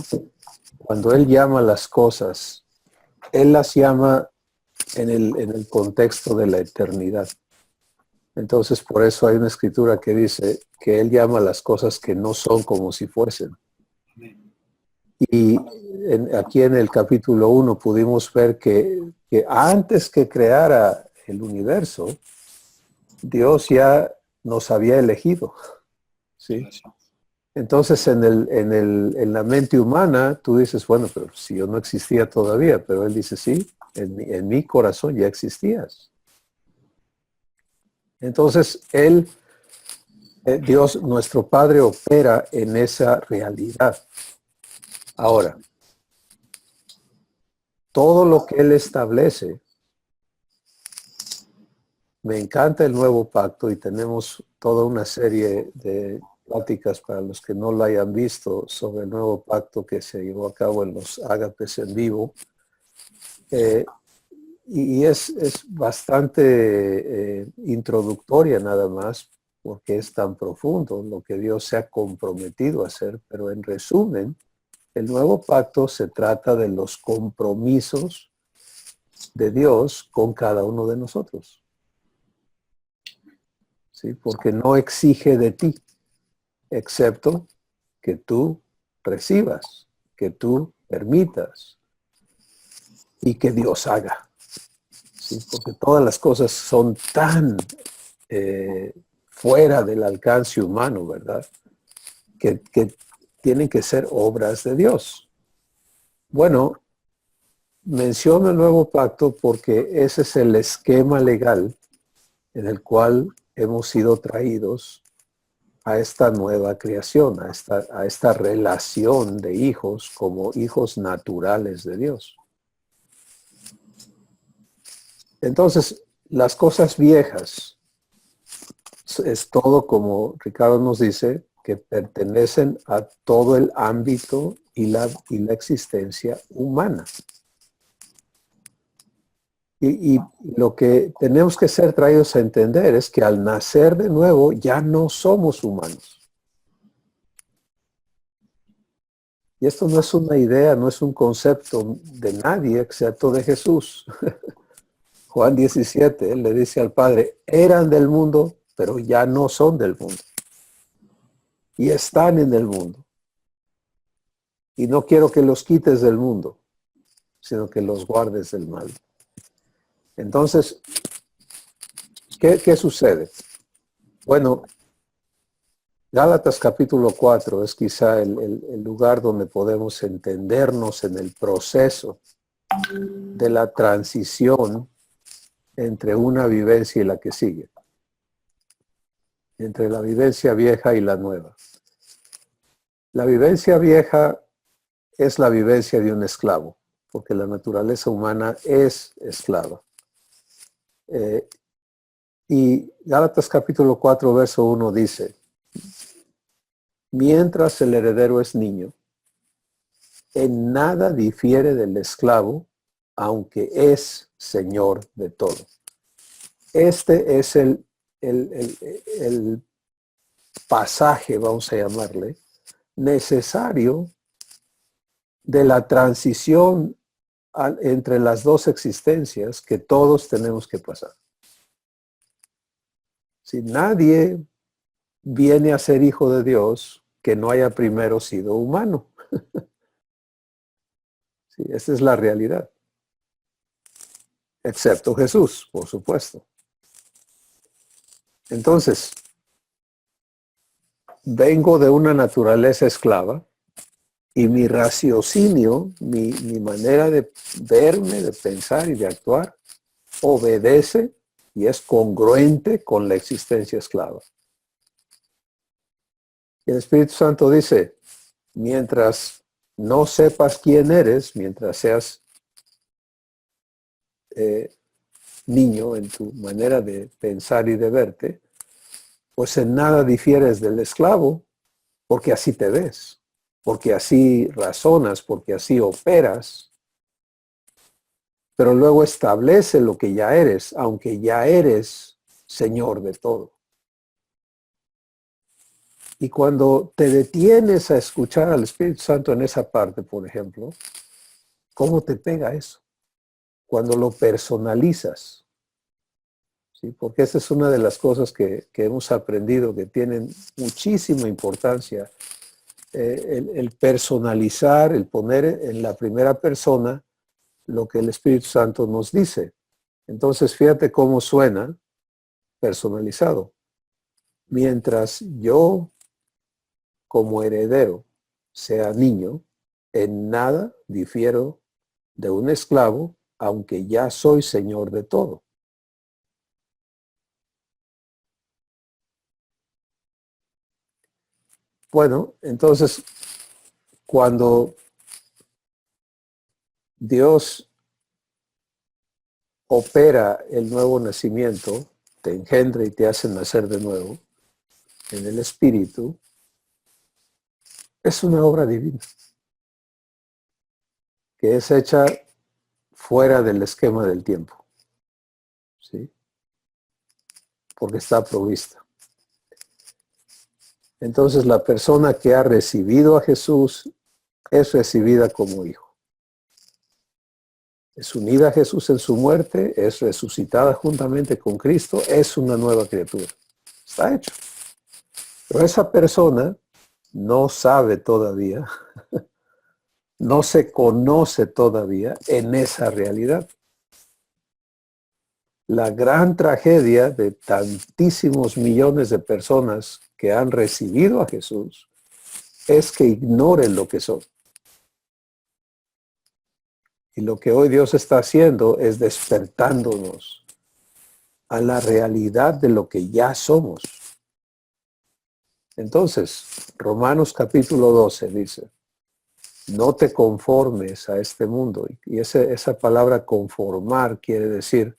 Cuando Él llama las cosas, Él las llama en el contexto de la eternidad. Entonces, por eso hay una escritura que dice que Él llama las cosas que no son como si fuesen. Y aquí en el capítulo 1 pudimos ver que antes que creara el universo, Dios ya nos había elegido, ¿sí? Entonces, en la mente humana, tú dices, bueno, pero si yo no existía todavía, pero Él dice, sí, en mi corazón ya existías. Entonces, Dios, nuestro Padre, opera en esa realidad. Ahora, todo lo que Él establece, me encanta el nuevo pacto y tenemos toda una serie de pláticas para los que no lo hayan visto sobre el nuevo pacto que se llevó a cabo en los ágapes en vivo. Y es bastante introductoria nada más, porque es tan profundo lo que Dios se ha comprometido a hacer, pero en resumen, el nuevo pacto se trata de los compromisos de Dios con cada uno de nosotros. ¿Sí? Porque no exige de ti, excepto que tú recibas, que tú permitas y que Dios haga. ¿Sí? Porque todas las cosas son tan fuera del alcance humano, ¿verdad? Que tienen que ser obras de Dios. Bueno, menciono el nuevo pacto porque ese es el esquema legal en el cual hemos sido traídos a esta nueva creación, a esta relación de hijos como hijos naturales de Dios. Entonces, las cosas viejas es todo, como Ricardo nos dice, que pertenecen a todo el ámbito y la existencia humana. Y lo que tenemos que ser traídos a entender es que al nacer de nuevo ya no somos humanos. Y esto no es una idea, no es un concepto de nadie excepto de Jesús. Juan 17, él le dice al Padre, eran del mundo, pero ya no son del mundo. Y están en el mundo. Y no quiero que los quites del mundo, sino que los guardes del mal. Entonces, ¿qué sucede? Bueno, Gálatas capítulo 4 es quizá el lugar donde podemos entendernos en el proceso de la transición entre una vivencia y la que sigue. Entre la vivencia vieja y la nueva. La vivencia vieja es la vivencia de un esclavo, porque la naturaleza humana es esclava. Y Gálatas capítulo 4, verso 1 dice, mientras el heredero es niño, en nada difiere del esclavo, aunque es señor de todo. Este es el pasaje, vamos a llamarle, necesario de la transición entre las dos existencias que todos tenemos que pasar. Si nadie viene a ser hijo de Dios que no haya primero sido humano. Sí, esa es la realidad. Excepto Jesús, por supuesto. Entonces, vengo de una naturaleza esclava y mi raciocinio, mi manera de verme, de pensar y de actuar, obedece y es congruente con la existencia esclava. Y el Espíritu Santo dice, mientras no sepas quién eres, mientras seas niño en tu manera de pensar y de verte, pues en nada difieres del esclavo, porque así te ves, porque así razonas, porque así operas, pero luego establece lo que ya eres, aunque ya eres Señor de todo. Y cuando te detienes a escuchar al Espíritu Santo en esa parte, por ejemplo, ¿cómo te pega eso? Cuando lo personalizas. ¿Sí? Porque esa es una de las cosas que hemos aprendido que tienen muchísima importancia. El personalizar, el poner en la primera persona lo que el Espíritu Santo nos dice. Entonces, fíjate cómo suena personalizado. Mientras yo, como heredero, sea niño, en nada difiero de un esclavo, aunque ya soy señor de todo. Bueno, entonces, cuando Dios opera el nuevo nacimiento, te engendra y te hace nacer de nuevo en el Espíritu, es una obra divina, que es hecha fuera del esquema del tiempo, ¿sí? Porque está provista. Entonces la persona que ha recibido a Jesús es recibida como hijo. Es unida a Jesús en su muerte, es resucitada juntamente con Cristo, es una nueva criatura. Está hecho. Pero esa persona no sabe todavía, no se conoce todavía en esa realidad. La gran tragedia de tantísimos millones de personas que han recibido a Jesús es que ignoren lo que son. Y lo que hoy Dios está haciendo es despertándonos a la realidad de lo que ya somos. Entonces, Romanos capítulo 12 dice, no te conformes a este mundo. Y esa palabra conformar quiere decir,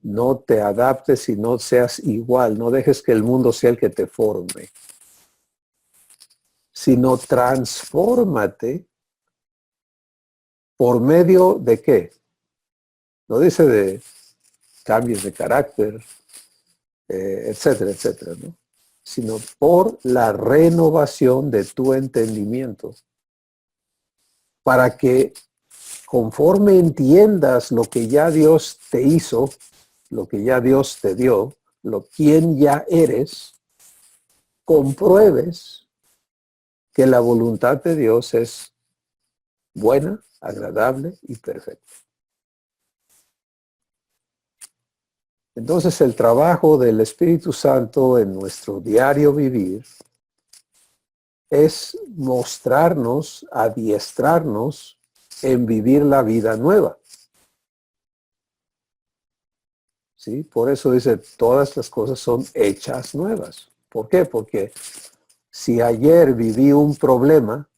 no te adaptes y no seas igual, no dejes que el mundo sea el que te forme, sino transfórmate por medio de ¿qué? No dice de cambios de carácter, etcétera, etcétera, ¿no? Sino por la renovación de tu entendimiento, para que conforme entiendas lo que ya Dios te hizo, lo que ya Dios te dio, quién ya eres, compruebes que la voluntad de Dios es buena, agradable y perfecta. Entonces el trabajo del Espíritu Santo en nuestro diario vivir es mostrarnos, adiestrarnos en vivir la vida nueva. ¿Sí? Por eso dice, todas las cosas son hechas nuevas. ¿Por qué? Porque si ayer viví un problema,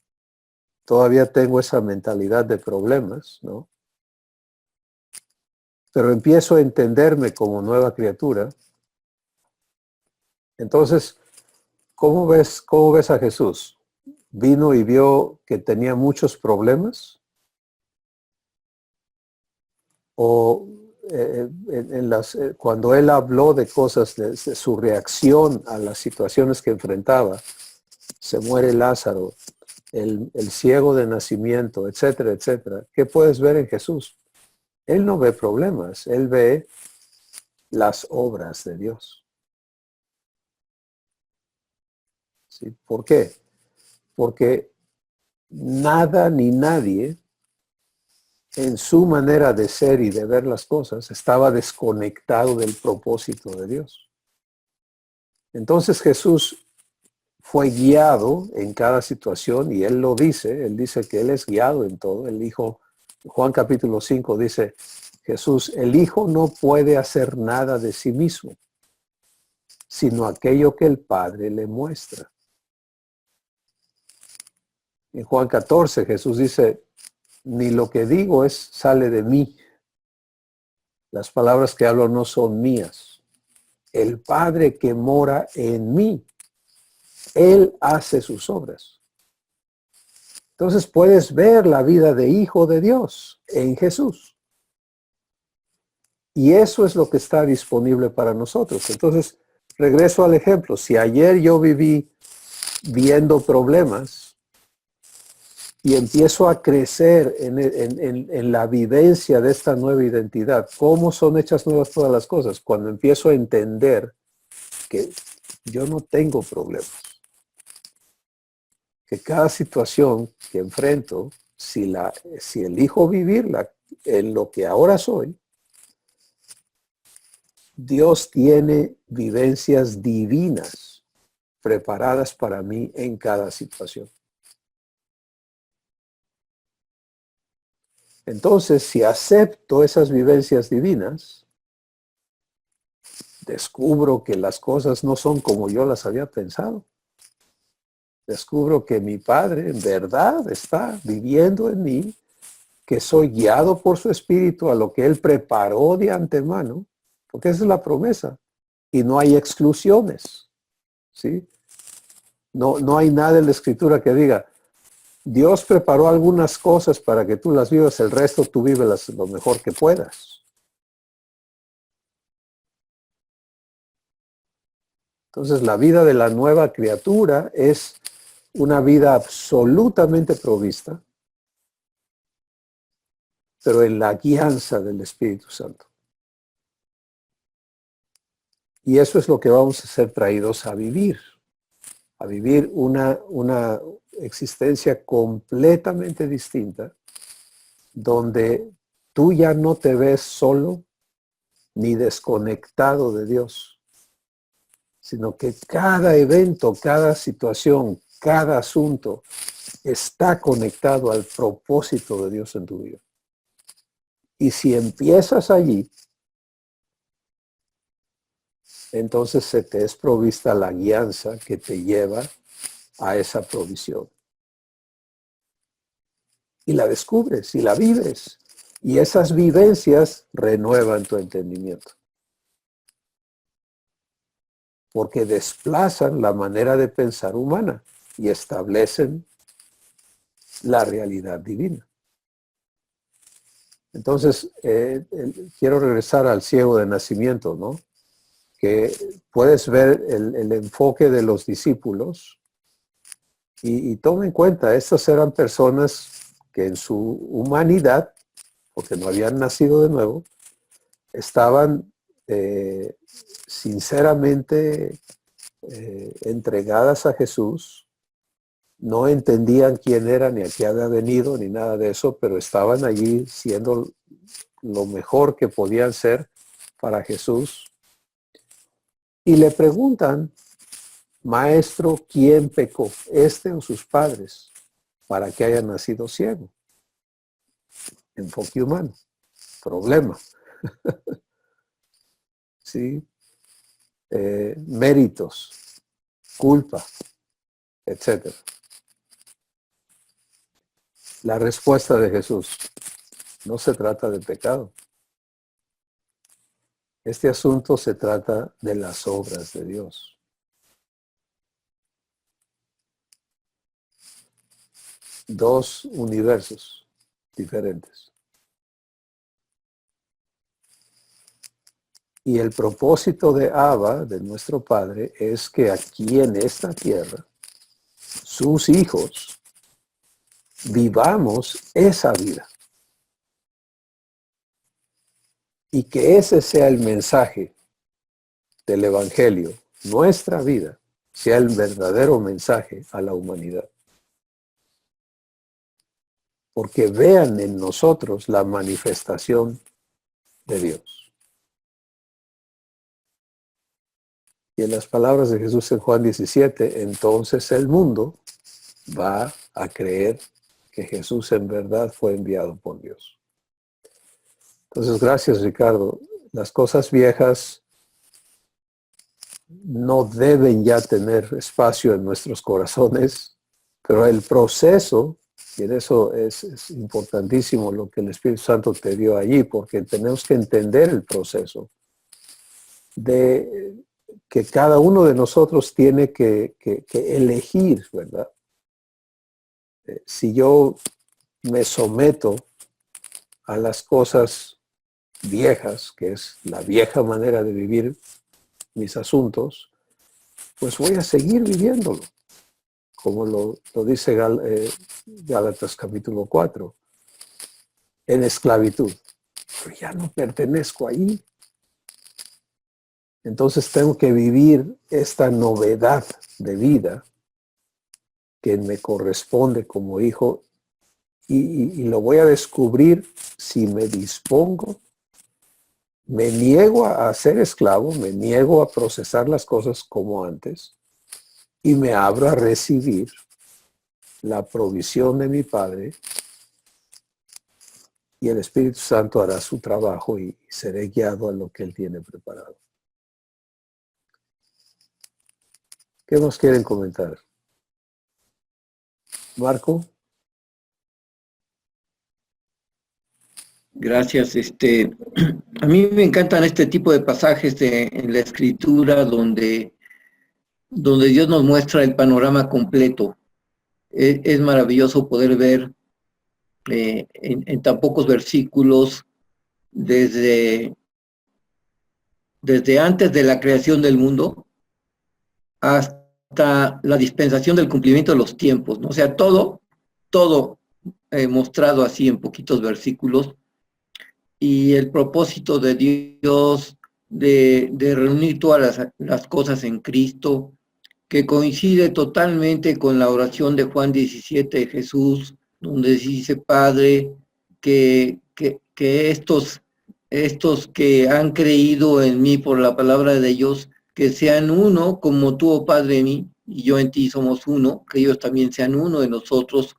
todavía tengo esa mentalidad de problemas, ¿no? Pero empiezo a entenderme como nueva criatura. Entonces, ¿cómo ves a Jesús? ¿Vino y vio que tenía muchos problemas? ¿O cuando él habló de cosas, de su reacción a las situaciones que enfrentaba, se muere Lázaro, el ciego de nacimiento, etcétera, etcétera? ¿Qué puedes ver en Jesús? Él no ve problemas, él ve las obras de Dios. ¿Sí? ¿Por qué? Porque nada ni nadie en su manera de ser y de ver las cosas estaba desconectado del propósito de Dios. Entonces Jesús fue guiado en cada situación y él dice que él es guiado en todo. Él dijo, Juan capítulo 5 dice, Jesús, el Hijo no puede hacer nada de sí mismo, sino aquello que el Padre le muestra. En Juan 14 Jesús dice, ni lo que digo sale de mí. Las palabras que hablo no son mías. El Padre que mora en mí, Él hace sus obras. Entonces puedes ver la vida de hijo de Dios en Jesús. Y eso es lo que está disponible para nosotros. Entonces, regreso al ejemplo. Si ayer yo viví viendo problemas y empiezo a crecer en la vivencia de esta nueva identidad, ¿cómo son hechas nuevas todas las cosas? Cuando empiezo a entender que yo no tengo problemas. Que cada situación que enfrento, si elijo vivirla en lo que ahora soy, Dios tiene vivencias divinas preparadas para mí en cada situación. Entonces, si acepto esas vivencias divinas, descubro que las cosas no son como yo las había pensado. Descubro que mi Padre en verdad está viviendo en mí, que soy guiado por su Espíritu a lo que Él preparó de antemano, porque esa es la promesa. Y no hay exclusiones, ¿sí? No hay nada en la Escritura que diga, Dios preparó algunas cosas para que tú las vivas, el resto tú vives lo mejor que puedas. Entonces la vida de la nueva criatura es una vida absolutamente provista, pero en la guianza del Espíritu Santo. Y eso es lo que vamos a ser traídos a vivir una existencia completamente distinta, donde tú ya no te ves solo ni desconectado de Dios, sino que cada evento, cada situación, cada asunto está conectado al propósito de Dios en tu vida. Y si empiezas allí, entonces se te es provista la guianza que te lleva a esa provisión. Y la descubres y la vives. Y esas vivencias renuevan tu entendimiento. Porque desplazan la manera de pensar humana y establecen la realidad divina. Entonces, quiero regresar al ciego de nacimiento, ¿no? Que puedes ver el enfoque de los discípulos y toma en cuenta, estas eran personas que en su humanidad, porque no habían nacido de nuevo, estaban sinceramente entregadas a Jesús, no entendían quién era, ni a qué había venido, ni nada de eso, pero estaban allí siendo lo mejor que podían ser para Jesús. Y le preguntan, Maestro, ¿quién pecó, este o sus padres, para que haya nacido ciego? Enfoque humano, problema. ¿Sí? Méritos, culpa, etc. La respuesta de Jesús: no se trata de pecado. Este asunto se trata de las obras de Dios. Dos universos diferentes. Y el propósito de Abba, de nuestro Padre, es que aquí en esta tierra, sus hijos, vivamos esa vida. Y que ese sea el mensaje del Evangelio, nuestra vida, sea el verdadero mensaje a la humanidad. Porque vean en nosotros la manifestación de Dios. Y en las palabras de Jesús en Juan 17, entonces el mundo va a creer que Jesús en verdad fue enviado por Dios. Entonces, gracias, Ricardo. Las cosas viejas no deben ya tener espacio en nuestros corazones, pero el proceso, y en eso es importantísimo lo que el Espíritu Santo te dio allí, porque tenemos que entender el proceso de que cada uno de nosotros tiene que elegir, ¿verdad? Si yo me someto a las cosas viejas, que es la vieja manera de vivir mis asuntos, pues voy a seguir viviéndolo, como lo dice Gálatas capítulo 4, en esclavitud. Pero ya no pertenezco ahí. Entonces tengo que vivir esta novedad de vida que me corresponde como hijo y lo voy a descubrir si me dispongo. Me niego a ser esclavo, me niego a procesar las cosas como antes y me abro a recibir la provisión de mi Padre y el Espíritu Santo hará su trabajo y seré guiado a lo que Él tiene preparado. ¿Qué más quieren comentar? Marco. Gracias. A mí me encantan este tipo de pasajes en la Escritura donde Dios nos muestra el panorama completo. Es maravilloso poder ver en tan pocos versículos desde antes de la creación del mundo hasta la dispensación del cumplimiento de los tiempos, ¿no? O sea, todo mostrado así en poquitos versículos. Y el propósito de Dios de reunir todas las cosas en Cristo, que coincide totalmente con la oración de Juan 17 de Jesús, donde dice: Padre, que estos que han creído en mí por la palabra de ellos, que sean uno como tú, oh Padre, en mí, y yo en ti somos uno, que ellos también sean uno de nosotros,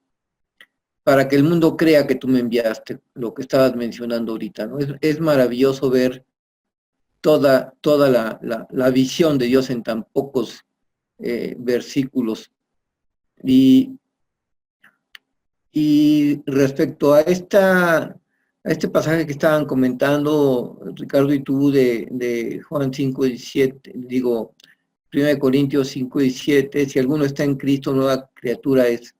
para que el mundo crea que tú me enviaste, lo que estabas mencionando ahorita, ¿no? Es maravilloso ver toda la visión de Dios en tan pocos versículos. Y respecto a este pasaje que estaban comentando Ricardo y tú de Juan 5:17, digo, 1 Corintios 5:17, si alguno está en Cristo, nueva criatura es.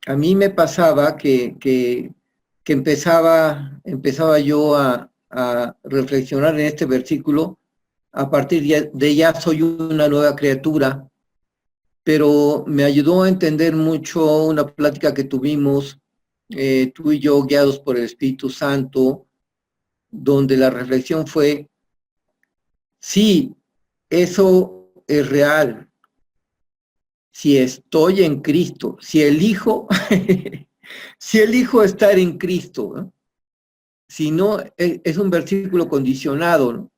A mí me pasaba que empezaba yo a reflexionar en este versículo a partir de ya soy una nueva criatura, pero me ayudó a entender mucho una plática que tuvimos tú y yo, guiados por el Espíritu Santo, donde la reflexión fue, sí, eso es real, si estoy en Cristo, si elijo, si elijo estar en Cristo, ¿no? Si no, es un versículo condicionado, ¿no?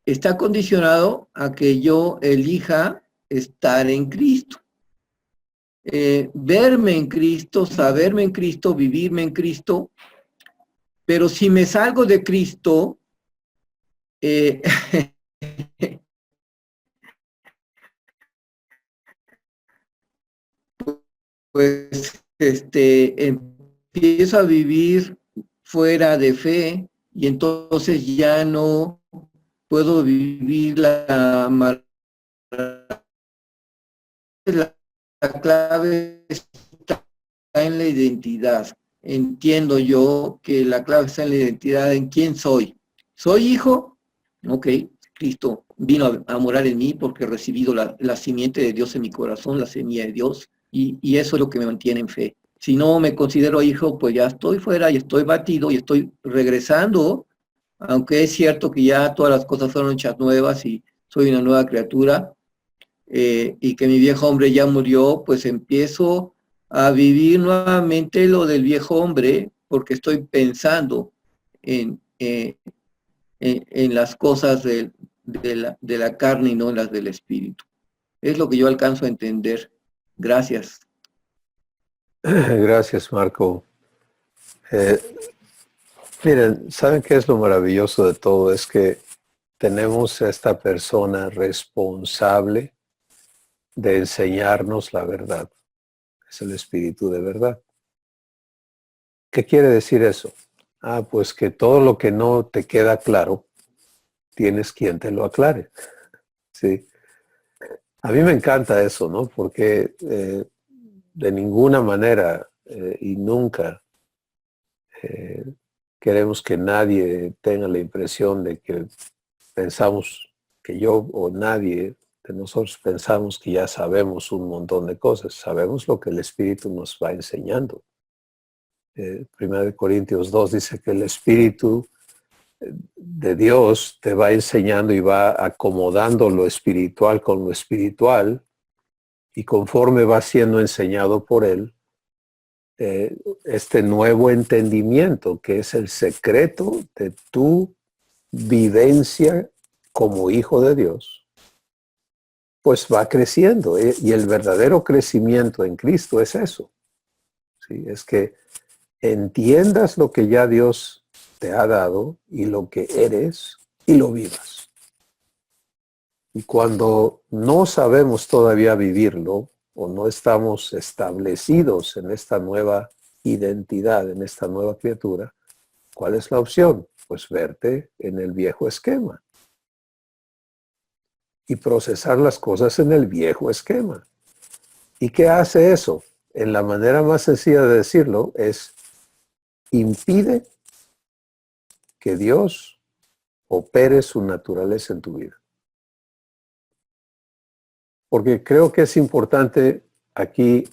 Está condicionado a que yo elija estar en Cristo. Verme en Cristo, saberme en Cristo, vivirme en Cristo, pero si me salgo de Cristo, eh, pues empiezo a vivir fuera de fe y entonces ya no puedo vivir la clave está en la identidad. Entiendo yo que la clave está en la identidad, en quién soy. ¿Soy hijo? Ok, Cristo vino a morar en mí porque he recibido la simiente de Dios en mi corazón, la semilla de Dios, y eso es lo que me mantiene en fe. Si no me considero hijo, pues ya estoy fuera y estoy batido y estoy regresando, aunque es cierto que ya todas las cosas fueron hechas nuevas y soy una nueva criatura, y que mi viejo hombre ya murió, pues empiezo a vivir nuevamente lo del viejo hombre, porque estoy pensando en las cosas de la carne y no en las del espíritu. Es lo que yo alcanzo a entender. Gracias. Gracias, Marco. Eh, Miren, ¿saben qué es lo maravilloso de todo? Es que tenemos a esta persona responsable de enseñarnos la verdad. Es el Espíritu de verdad. ¿Qué quiere decir eso? Pues que todo lo que no te queda claro, tienes quien te lo aclare. Sí. A mí me encanta eso, ¿no? Porque de ninguna manera y nunca eh, queremos que nadie tenga la impresión de que pensamos que yo o nadie de nosotros pensamos que ya sabemos un montón de cosas. Sabemos lo que el Espíritu nos va enseñando. 1 Corintios 2 dice que el Espíritu de Dios te va enseñando y va acomodando lo espiritual con lo espiritual, y conforme va siendo enseñado por Él, este nuevo entendimiento que es el secreto de tu vivencia como hijo de Dios, pues va creciendo. Y el verdadero crecimiento en Cristo es eso. ¿Sí? Es que entiendas lo que ya Dios te ha dado y lo que eres y lo vivas. Y cuando no sabemos todavía vivirlo o no estamos establecidos en esta nueva identidad, en esta nueva criatura, ¿cuál es la opción? Pues verte en el viejo esquema y procesar las cosas en el viejo esquema. ¿Y qué hace eso? En la manera más sencilla de decirlo es impide que Dios opere su naturaleza en tu vida. Porque creo que es importante aquí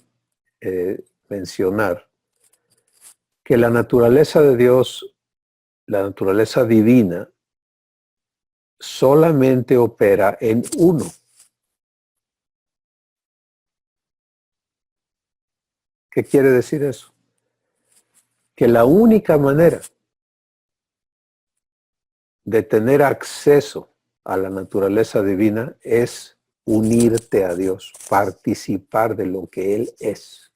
mencionar que la naturaleza de Dios, la naturaleza divina, solamente opera en uno. ¿Qué quiere decir eso? Que la única manera de tener acceso a la naturaleza divina es unirte a Dios, participar de lo que Él es.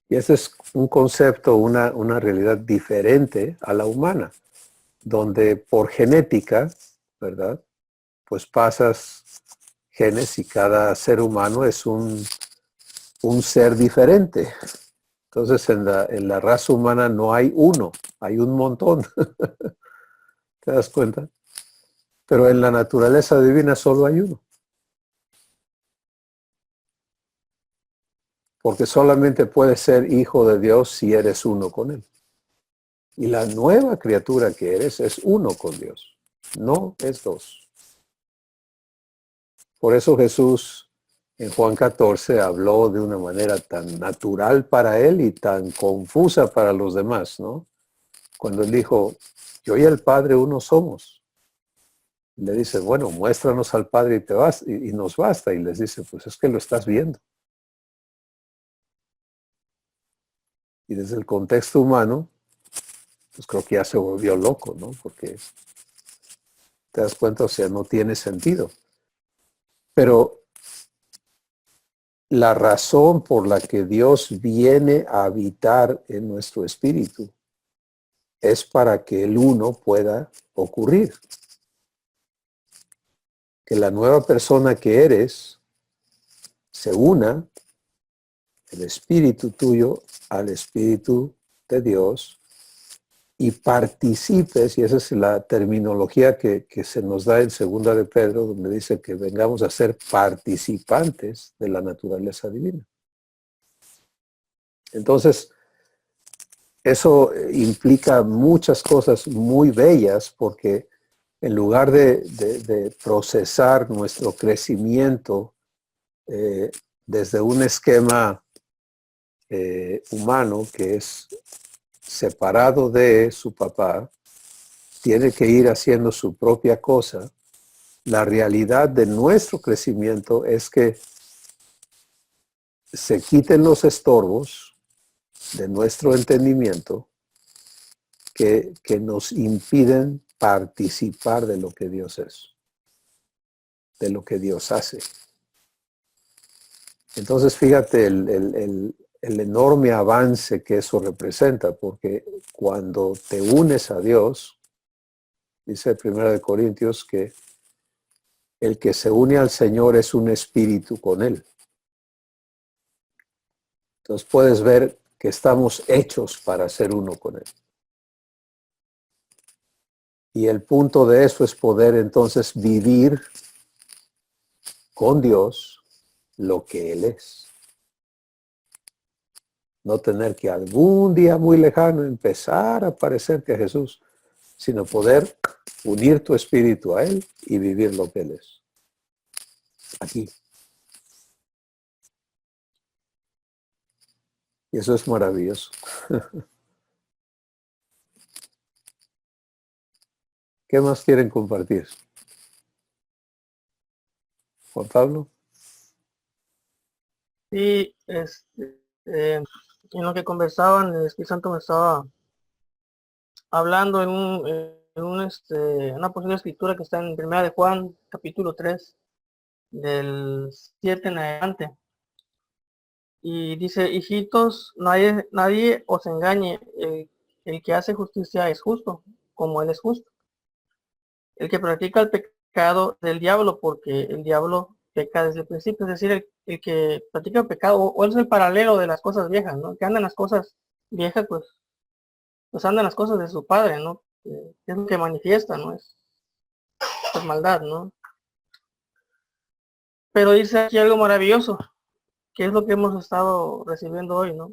Y ese es un concepto, una realidad diferente a la humana, donde por genética, ¿verdad? Pues pasas genes y cada ser humano es un ser diferente. Entonces en la raza humana no hay uno, hay un montón. ¿Te das cuenta? Pero en la naturaleza divina solo hay uno. Porque solamente puedes ser hijo de Dios si eres uno con Él. Y la nueva criatura que eres es uno con Dios, no es dos. Por eso Jesús en Juan 14 habló de una manera tan natural para él y tan confusa para los demás, ¿no? Cuando él dijo, yo y el Padre uno somos. Le dice, bueno, muéstranos al Padre y y nos basta. Y les dice, pues es que lo estás viendo. Y desde el contexto humano, pues creo que ya se volvió loco, ¿no? Porque te das cuenta, o sea, no tiene sentido. Pero la razón por la que Dios viene a habitar en nuestro espíritu es para que el uno pueda ocurrir. Que la nueva persona que eres se una, el espíritu tuyo, al espíritu de Dios, y participes, y esa es la terminología que se nos da en Segunda de Pedro, donde dice que vengamos a ser participantes de la naturaleza divina. Entonces, eso implica muchas cosas muy bellas, porque en lugar de procesar nuestro crecimiento desde un esquema humano que es separado de su papá, tiene que ir haciendo su propia cosa, la realidad de nuestro crecimiento es que se quiten los estorbos de nuestro entendimiento que nos impiden participar de lo que Dios es, de lo que Dios hace. Entonces, fíjate el enorme avance que eso representa, porque cuando te unes a Dios, dice 1 Corintios que el que se une al Señor es un espíritu con Él. Entonces puedes ver que estamos hechos para ser uno con Él. Y el punto de eso es poder entonces vivir con Dios lo que Él es. No tener que algún día muy lejano empezar a parecerte a Jesús, sino poder unir tu espíritu a Él y vivir lo que Él es. Aquí. Y eso es maravilloso. ¿Qué más quieren compartir? Juan Pablo. Sí, en lo que conversaban, el Espíritu Santo me estaba hablando en una posible escritura que está en 1 de Juan, capítulo 3, del 7 en adelante. Y dice, hijitos, nadie os engañe, el que hace justicia es justo, como Él es justo. El que practica el pecado del diablo, porque el diablo peca desde el principio, es decir, el que practica el pecado, o es el paralelo de las cosas viejas, ¿no? Que andan las cosas viejas, pues andan las cosas de su padre, ¿no? Es lo que manifiesta, ¿no? Es maldad, ¿no? Pero dice aquí algo maravilloso, que es lo que hemos estado recibiendo hoy, ¿no?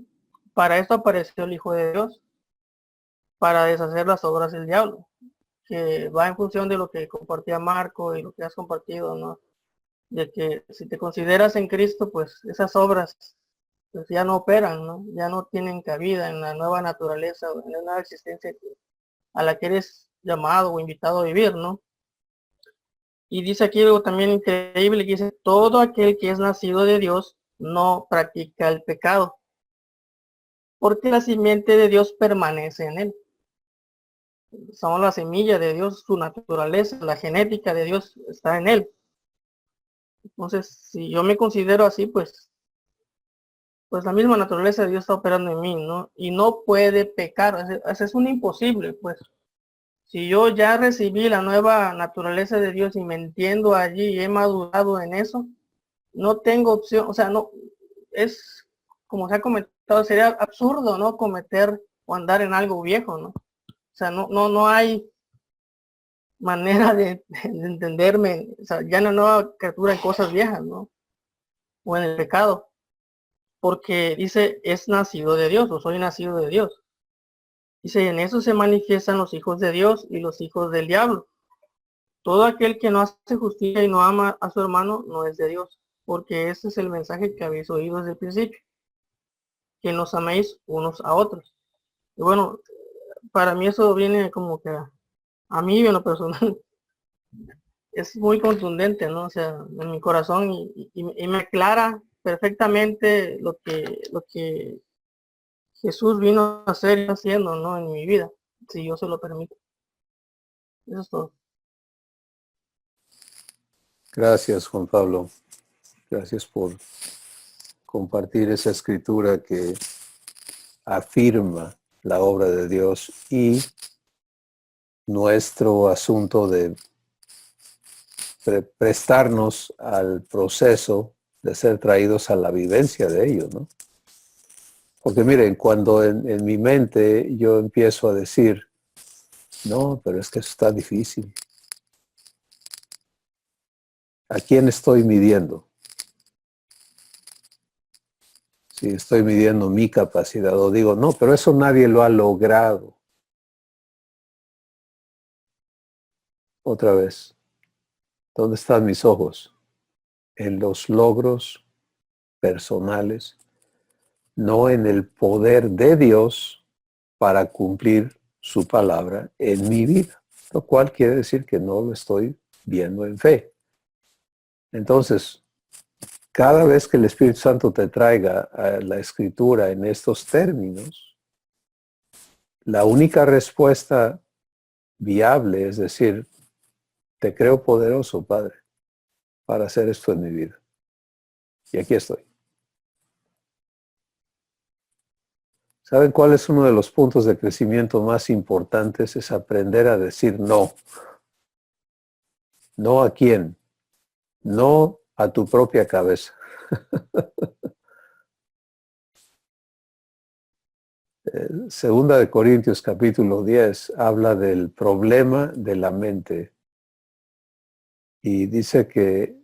Para esto apareció el Hijo de Dios, para deshacer las obras del diablo, que va en función de lo que compartía Marco y lo que has compartido, ¿no? De que si te consideras en Cristo, pues esas obras pues ya no operan, ¿no? Ya no tienen cabida en la nueva naturaleza, en la nueva existencia a la que eres llamado o invitado a vivir, ¿no? Y dice aquí algo también increíble, que dice, todo aquel que es nacido de Dios no practica el pecado, porque la simiente de Dios permanece en él. Somos la semilla de Dios, su naturaleza, la genética de Dios está en él. Entonces, si yo me considero así, pues la misma naturaleza de Dios está operando en mí, ¿no? Y no puede pecar, es un imposible, pues. Si yo ya recibí la nueva naturaleza de Dios y me entiendo allí y he madurado en eso, no tengo opción, o sea, no, es, como se ha comentado, sería absurdo, ¿no? Cometer o andar en algo viejo, ¿no? O sea, no hay manera de entenderme, o sea, ya no criatura en cosas viejas, ¿no? O en el pecado. Porque dice, es nacido de Dios, o soy nacido de Dios. Dice, en eso se manifiestan los hijos de Dios y los hijos del diablo. Todo aquel que no hace justicia y no ama a su hermano no es de Dios, porque ese es el mensaje que habéis oído desde el principio, que nos améis unos a otros. Y bueno, para mí eso viene como que a mí en lo personal es muy contundente, ¿no? O sea, en mi corazón y me aclara perfectamente lo que Jesús vino a hacer y haciendo, ¿no? En mi vida, si yo se lo permito. Eso es todo. Gracias, Juan Pablo. Gracias por compartir esa escritura que afirma la obra de Dios y nuestro asunto de prestarnos al proceso de ser traídos a la vivencia de ello, ¿no? Porque miren, cuando en mi mente yo empiezo a decir, no, pero es que eso está difícil. ¿A quién estoy midiendo? Si estoy midiendo mi capacidad o digo, no, pero eso nadie lo ha logrado. Otra vez, ¿dónde están mis ojos? En los logros personales, no en el poder de Dios para cumplir su palabra en mi vida, lo cual quiere decir que no lo estoy viendo en fe. Entonces, cada vez que el Espíritu Santo te traiga a la Escritura en estos términos, la única respuesta viable es decir, te creo poderoso, Padre, para hacer esto en mi vida. Y aquí estoy. ¿Saben cuál es uno de los puntos de crecimiento más importantes? Es aprender a decir no. ¿No a quién? No a tu propia cabeza. Segunda de Corintios capítulo 10 habla del problema de la mente. Y dice que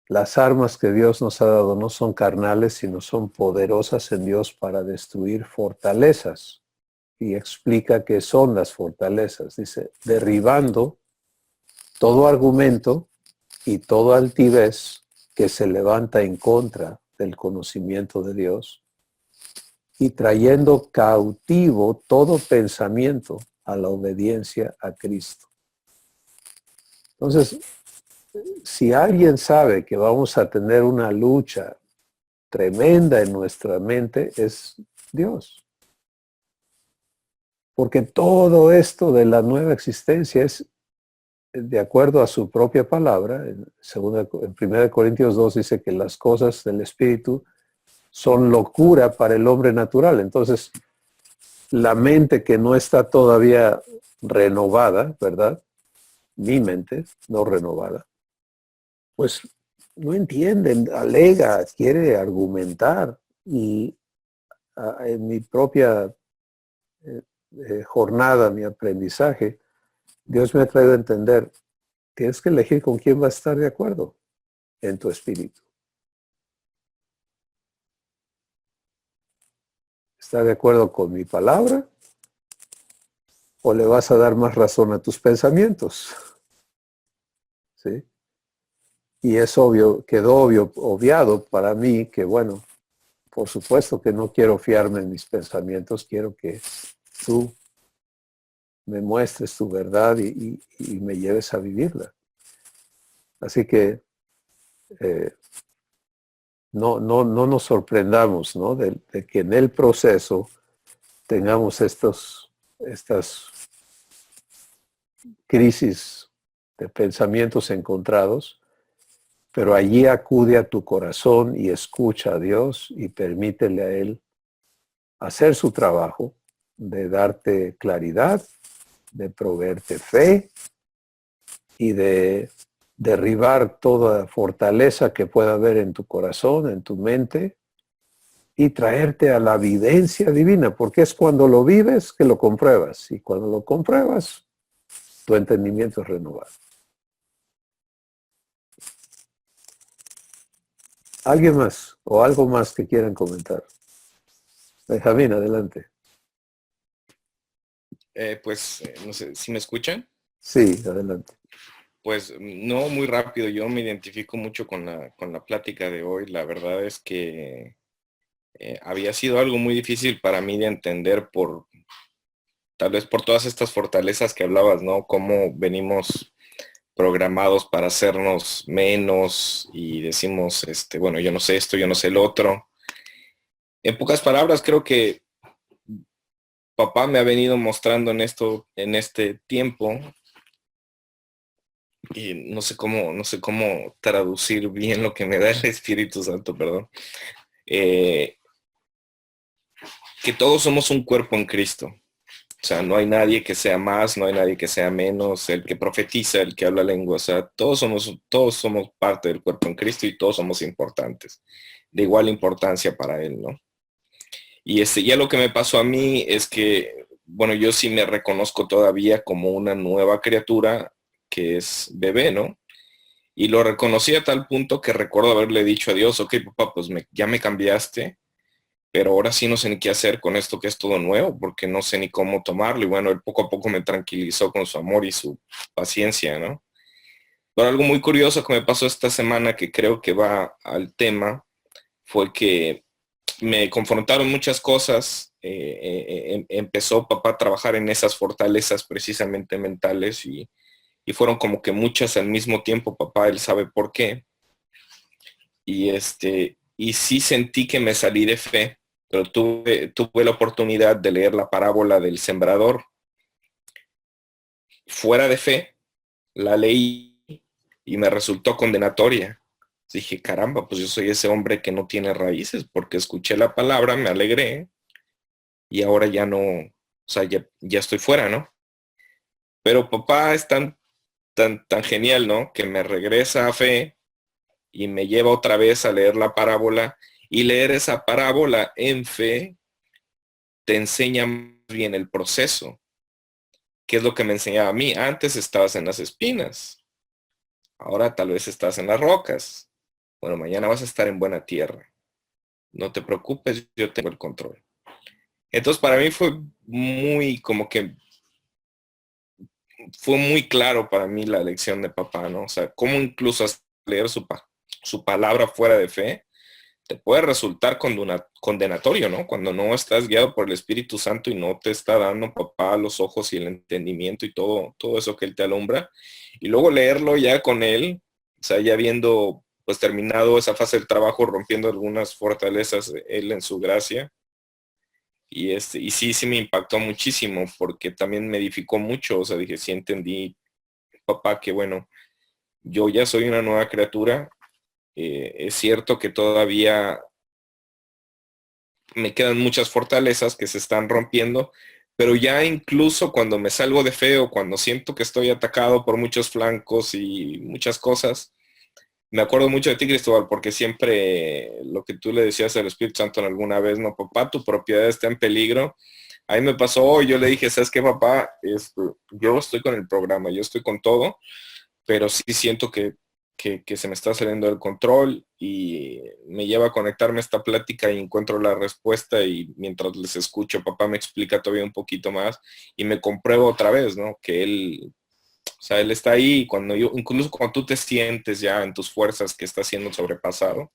las armas que Dios nos ha dado no son carnales, sino son poderosas en Dios para destruir fortalezas. Y explica qué son las fortalezas. Dice, derribando todo argumento y toda altivez que se levanta en contra del conocimiento de Dios y trayendo cautivo todo pensamiento a la obediencia a Cristo. Entonces, si alguien sabe que vamos a tener una lucha tremenda en nuestra mente, es Dios. Porque todo esto de la nueva existencia es de acuerdo a su propia palabra. En 1 Corintios 2 dice que las cosas del Espíritu son locura para el hombre natural. Entonces, la mente que no está todavía renovada, ¿verdad? Mi mente no renovada, pues no entiende, alega, quiere argumentar. Y en mi propia jornada, mi aprendizaje, Dios me ha traído a entender, tienes que elegir con quién vas a estar de acuerdo en tu espíritu. ¿Está de acuerdo con mi palabra? ¿O le vas a dar más razón a tus pensamientos? ¿Sí? Y es obvio, quedó obviado para mí que, bueno, por supuesto que no quiero fiarme en mis pensamientos, quiero que tú me muestres tu verdad y me lleves a vivirla. Así que no nos sorprendamos, ¿no? De que en el proceso tengamos estas crisis de pensamientos encontrados, pero allí acude a tu corazón y escucha a Dios y permítele a Él hacer su trabajo de darte claridad, de proveerte fe y de derribar toda fortaleza que pueda haber en tu corazón, en tu mente, y traerte a la vivencia divina, porque es cuando lo vives que lo compruebas, y cuando lo compruebas, tu entendimiento es renovado. ¿Alguien más o algo más que quieran comentar? Benjamín, adelante. No sé, ¿si me escuchan? Sí, adelante. Pues no muy rápido, yo me identifico mucho con la plática de hoy. La verdad es que había sido algo muy difícil para mí de entender tal vez por todas estas fortalezas que hablabas, ¿no? Cómo venimos programados para hacernos menos y decimos, bueno, yo no sé esto, yo no sé el otro. En pocas palabras, creo que papá me ha venido mostrando en este tiempo, y no sé cómo traducir bien lo que me da el Espíritu Santo, perdón, que todos somos un cuerpo en Cristo. O sea, no hay nadie que sea más, no hay nadie que sea menos, el que profetiza, el que habla lengua, o sea, todos somos parte del cuerpo en Cristo y todos somos importantes, de igual importancia para Él, ¿no? Y ya lo que me pasó a mí es que, bueno, yo sí me reconozco todavía como una nueva criatura que es bebé, ¿no? Y lo reconocí a tal punto que recuerdo haberle dicho a Dios, ok, papá, pues ya me cambiaste, pero ahora sí no sé ni qué hacer con esto que es todo nuevo, porque no sé ni cómo tomarlo. Y bueno, él poco a poco me tranquilizó con su amor y su paciencia, ¿no? Pero algo muy curioso que me pasó esta semana, que creo que va al tema, fue que me confrontaron muchas cosas. Empezó papá a trabajar en esas fortalezas precisamente mentales y fueron como que muchas al mismo tiempo. Papá, él sabe por qué. Y sí sentí que me salí de fe, pero tuve la oportunidad de leer la parábola del sembrador fuera de fe, la leí y me resultó condenatoria. Dije, caramba, pues yo soy ese hombre que no tiene raíces, porque escuché la palabra, me alegré y ahora ya no, o sea, ya estoy fuera, ¿no? Pero papá es tan genial, ¿no? Que me regresa a fe y me lleva otra vez a leer la parábola, y leer esa parábola en fe te enseña más bien el proceso, que es lo que me enseñaba a mí. Antes estabas en las espinas, ahora tal vez estás en las rocas. Bueno, mañana vas a estar en buena tierra. No te preocupes, yo tengo el control. Entonces para mí fue fue muy claro para mí la lección de papá, ¿no? O sea, cómo incluso leer su palabra fuera de fe te puede resultar condenatorio, ¿no? Cuando no estás guiado por el Espíritu Santo y no te está dando papá los ojos y el entendimiento y todo eso que él te alumbra. Y luego leerlo ya con él, o sea, ya viendo pues terminado esa fase del trabajo, rompiendo algunas fortalezas él en su gracia. Y sí me impactó muchísimo, porque también me edificó mucho. O sea, dije, sí entendí, papá, que bueno, yo ya soy una nueva criatura. Es cierto que todavía me quedan muchas fortalezas que se están rompiendo, pero ya incluso cuando me salgo de fe o cuando siento que estoy atacado por muchos flancos y muchas cosas, me acuerdo mucho de ti, Cristóbal, porque siempre lo que tú le decías al Espíritu Santo en alguna vez, no, papá, tu propiedad está en peligro. Ahí me pasó hoy, yo le dije, ¿sabes qué, papá? Yo estoy con el programa, yo estoy con todo, pero sí siento que se me está saliendo del control, y me lleva a conectarme a esta plática y encuentro la respuesta, y mientras les escucho, papá me explica todavía un poquito más y me compruebo otra vez, ¿no? Que él, o sea, él está ahí incluso cuando tú te sientes ya en tus fuerzas que estás siendo sobrepasado,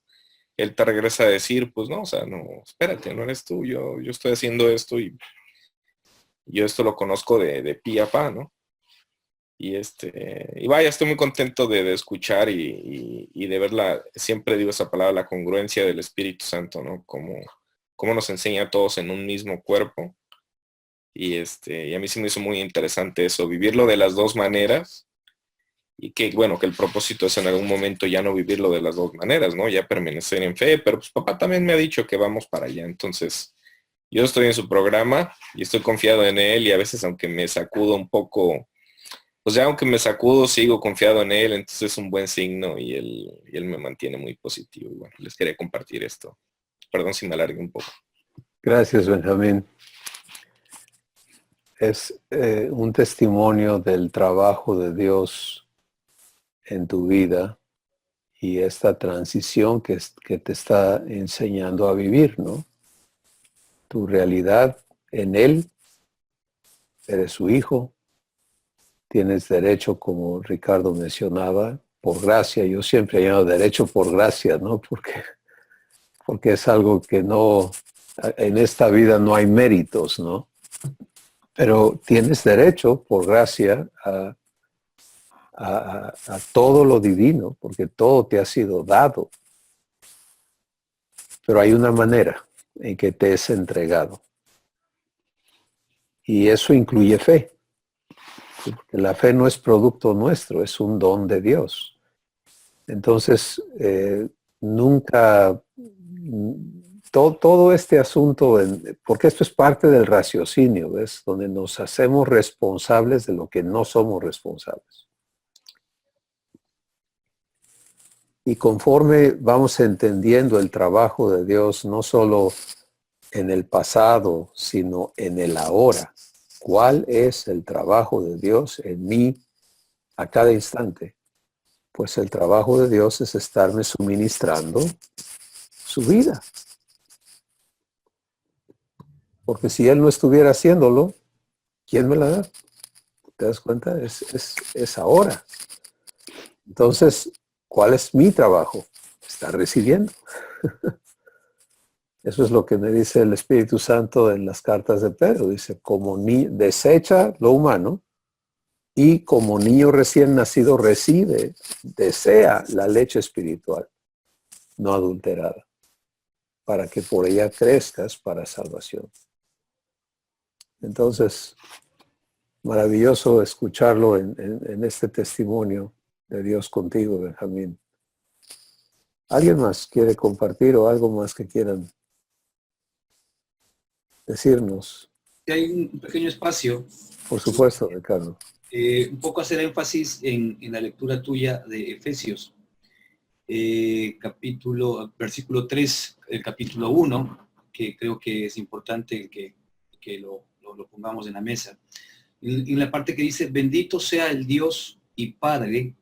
él te regresa a decir, pues no, o sea, no, espérate, no eres tú, yo estoy haciendo esto y yo esto lo conozco de pi a pa, ¿no? Y vaya, estoy muy contento de escuchar y de verla. Siempre digo esa palabra, la congruencia del Espíritu Santo, ¿no? Cómo nos enseña a todos en un mismo cuerpo. Y a mí sí me hizo muy interesante eso, vivirlo de las dos maneras, y que bueno, que el propósito es en algún momento ya no vivirlo de las dos maneras, ¿no? Ya permanecer en fe, pero pues papá también me ha dicho que vamos para allá. Entonces, yo estoy en su programa y estoy confiado en él, y a veces aunque me sacudo un poco, pues ya aunque me sacudo, sigo confiado en él. Entonces es un buen signo, y él me mantiene muy positivo. Y bueno, les quería compartir esto. Perdón si me alargué un poco. Gracias, Benjamín. Es un testimonio del trabajo de Dios en tu vida y esta transición que te está enseñando a vivir, ¿no? Tu realidad en Él, eres su hijo, tienes derecho, como Ricardo mencionaba, por gracia. Yo siempre llamo derecho por gracia, ¿no? Porque es algo que no, en esta vida no hay méritos, ¿no? Pero tienes derecho por gracia a todo lo divino, porque todo te ha sido dado. Pero hay una manera en que te es entregado. Y eso incluye fe. Porque la fe no es producto nuestro, es un don de Dios. Entonces, nunca, todo este asunto, porque esto es parte del raciocinio, ¿ves? Donde nos hacemos responsables de lo que no somos responsables. Y conforme vamos entendiendo el trabajo de Dios, no solo en el pasado, sino en el ahora, ¿cuál es el trabajo de Dios en mí a cada instante? Pues el trabajo de Dios es estarme suministrando su vida. Porque si Él no estuviera haciéndolo, ¿quién me la da? ¿Te das cuenta? Es ahora. Entonces, ¿cuál es mi trabajo? Estar recibiendo. Eso es lo que me dice el Espíritu Santo en las cartas de Pedro. Dice, desecha lo humano y como niño recién nacido desea la leche espiritual, no adulterada, para que por ella crezcas para salvación. Entonces, maravilloso escucharlo en este testimonio de Dios contigo, Benjamín. ¿Alguien más quiere compartir o algo más que quieran decirnos? Hay un pequeño espacio. Por supuesto, Ricardo. Un poco hacer énfasis en la lectura tuya de Efesios, versículo 3, el capítulo 1, que creo que es importante que lo pongamos en la mesa. En la parte que dice, bendito sea el Dios y Padre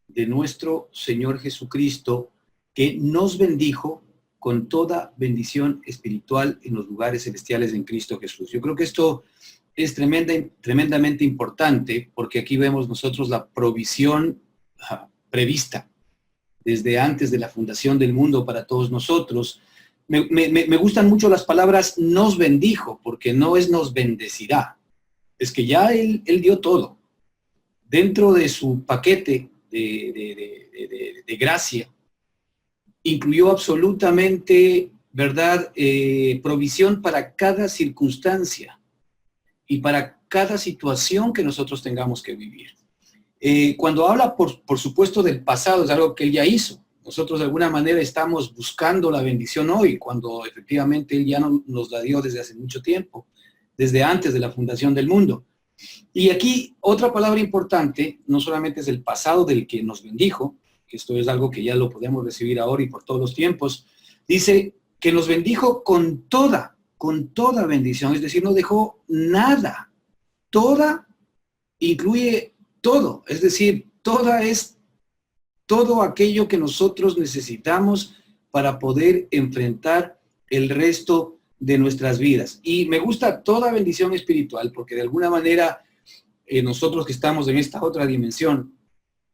de nuestro Señor Jesucristo, que nos bendijo con toda bendición espiritual en los lugares celestiales en Cristo Jesús. Yo creo que esto es tremendamente importante, porque aquí vemos nosotros la provisión prevista desde antes de la fundación del mundo para todos nosotros. Me gustan mucho las palabras nos bendijo, porque no es nos bendecirá, es que ya Él dio todo. Dentro de su paquete de gracia, incluyó absolutamente, ¿verdad?, provisión para cada circunstancia y para cada situación que nosotros tengamos que vivir. Cuando habla, por supuesto, del pasado, es algo que Él ya hizo. Nosotros de alguna manera estamos buscando la bendición hoy, cuando efectivamente Él ya nos la dio desde hace mucho tiempo, desde antes de la fundación del mundo. Y aquí otra palabra importante, no solamente es el pasado del que nos bendijo, que esto es algo que ya lo podemos recibir ahora y por todos los tiempos, dice que nos bendijo con toda bendición, es decir, no dejó nada. Toda incluye todo, es decir, toda es todo aquello que nosotros necesitamos para poder enfrentar el resto de nuestras vidas. Y me gusta toda bendición espiritual, porque de alguna manera nosotros que estamos en esta otra dimensión,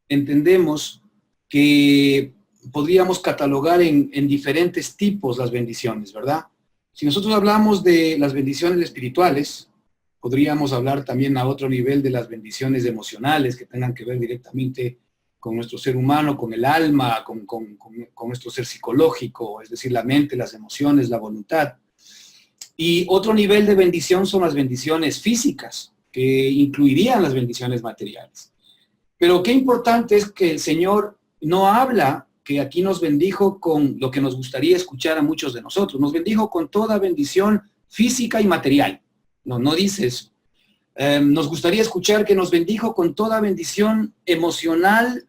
entendemos que podríamos catalogar en diferentes tipos las bendiciones, ¿verdad? Si nosotros hablamos de las bendiciones espirituales, podríamos hablar también a otro nivel de las bendiciones emocionales que tengan que ver directamente con nuestro ser humano, con el alma, con nuestro ser psicológico, es decir, la mente, las emociones, la voluntad. Y otro nivel de bendición son las bendiciones físicas, que incluirían las bendiciones materiales. Pero qué importante es que el Señor no habla que aquí nos bendijo con lo que nos gustaría escuchar a muchos de nosotros. Nos bendijo con toda bendición física y material. No dice eso. Nos gustaría escuchar que nos bendijo con toda bendición emocional,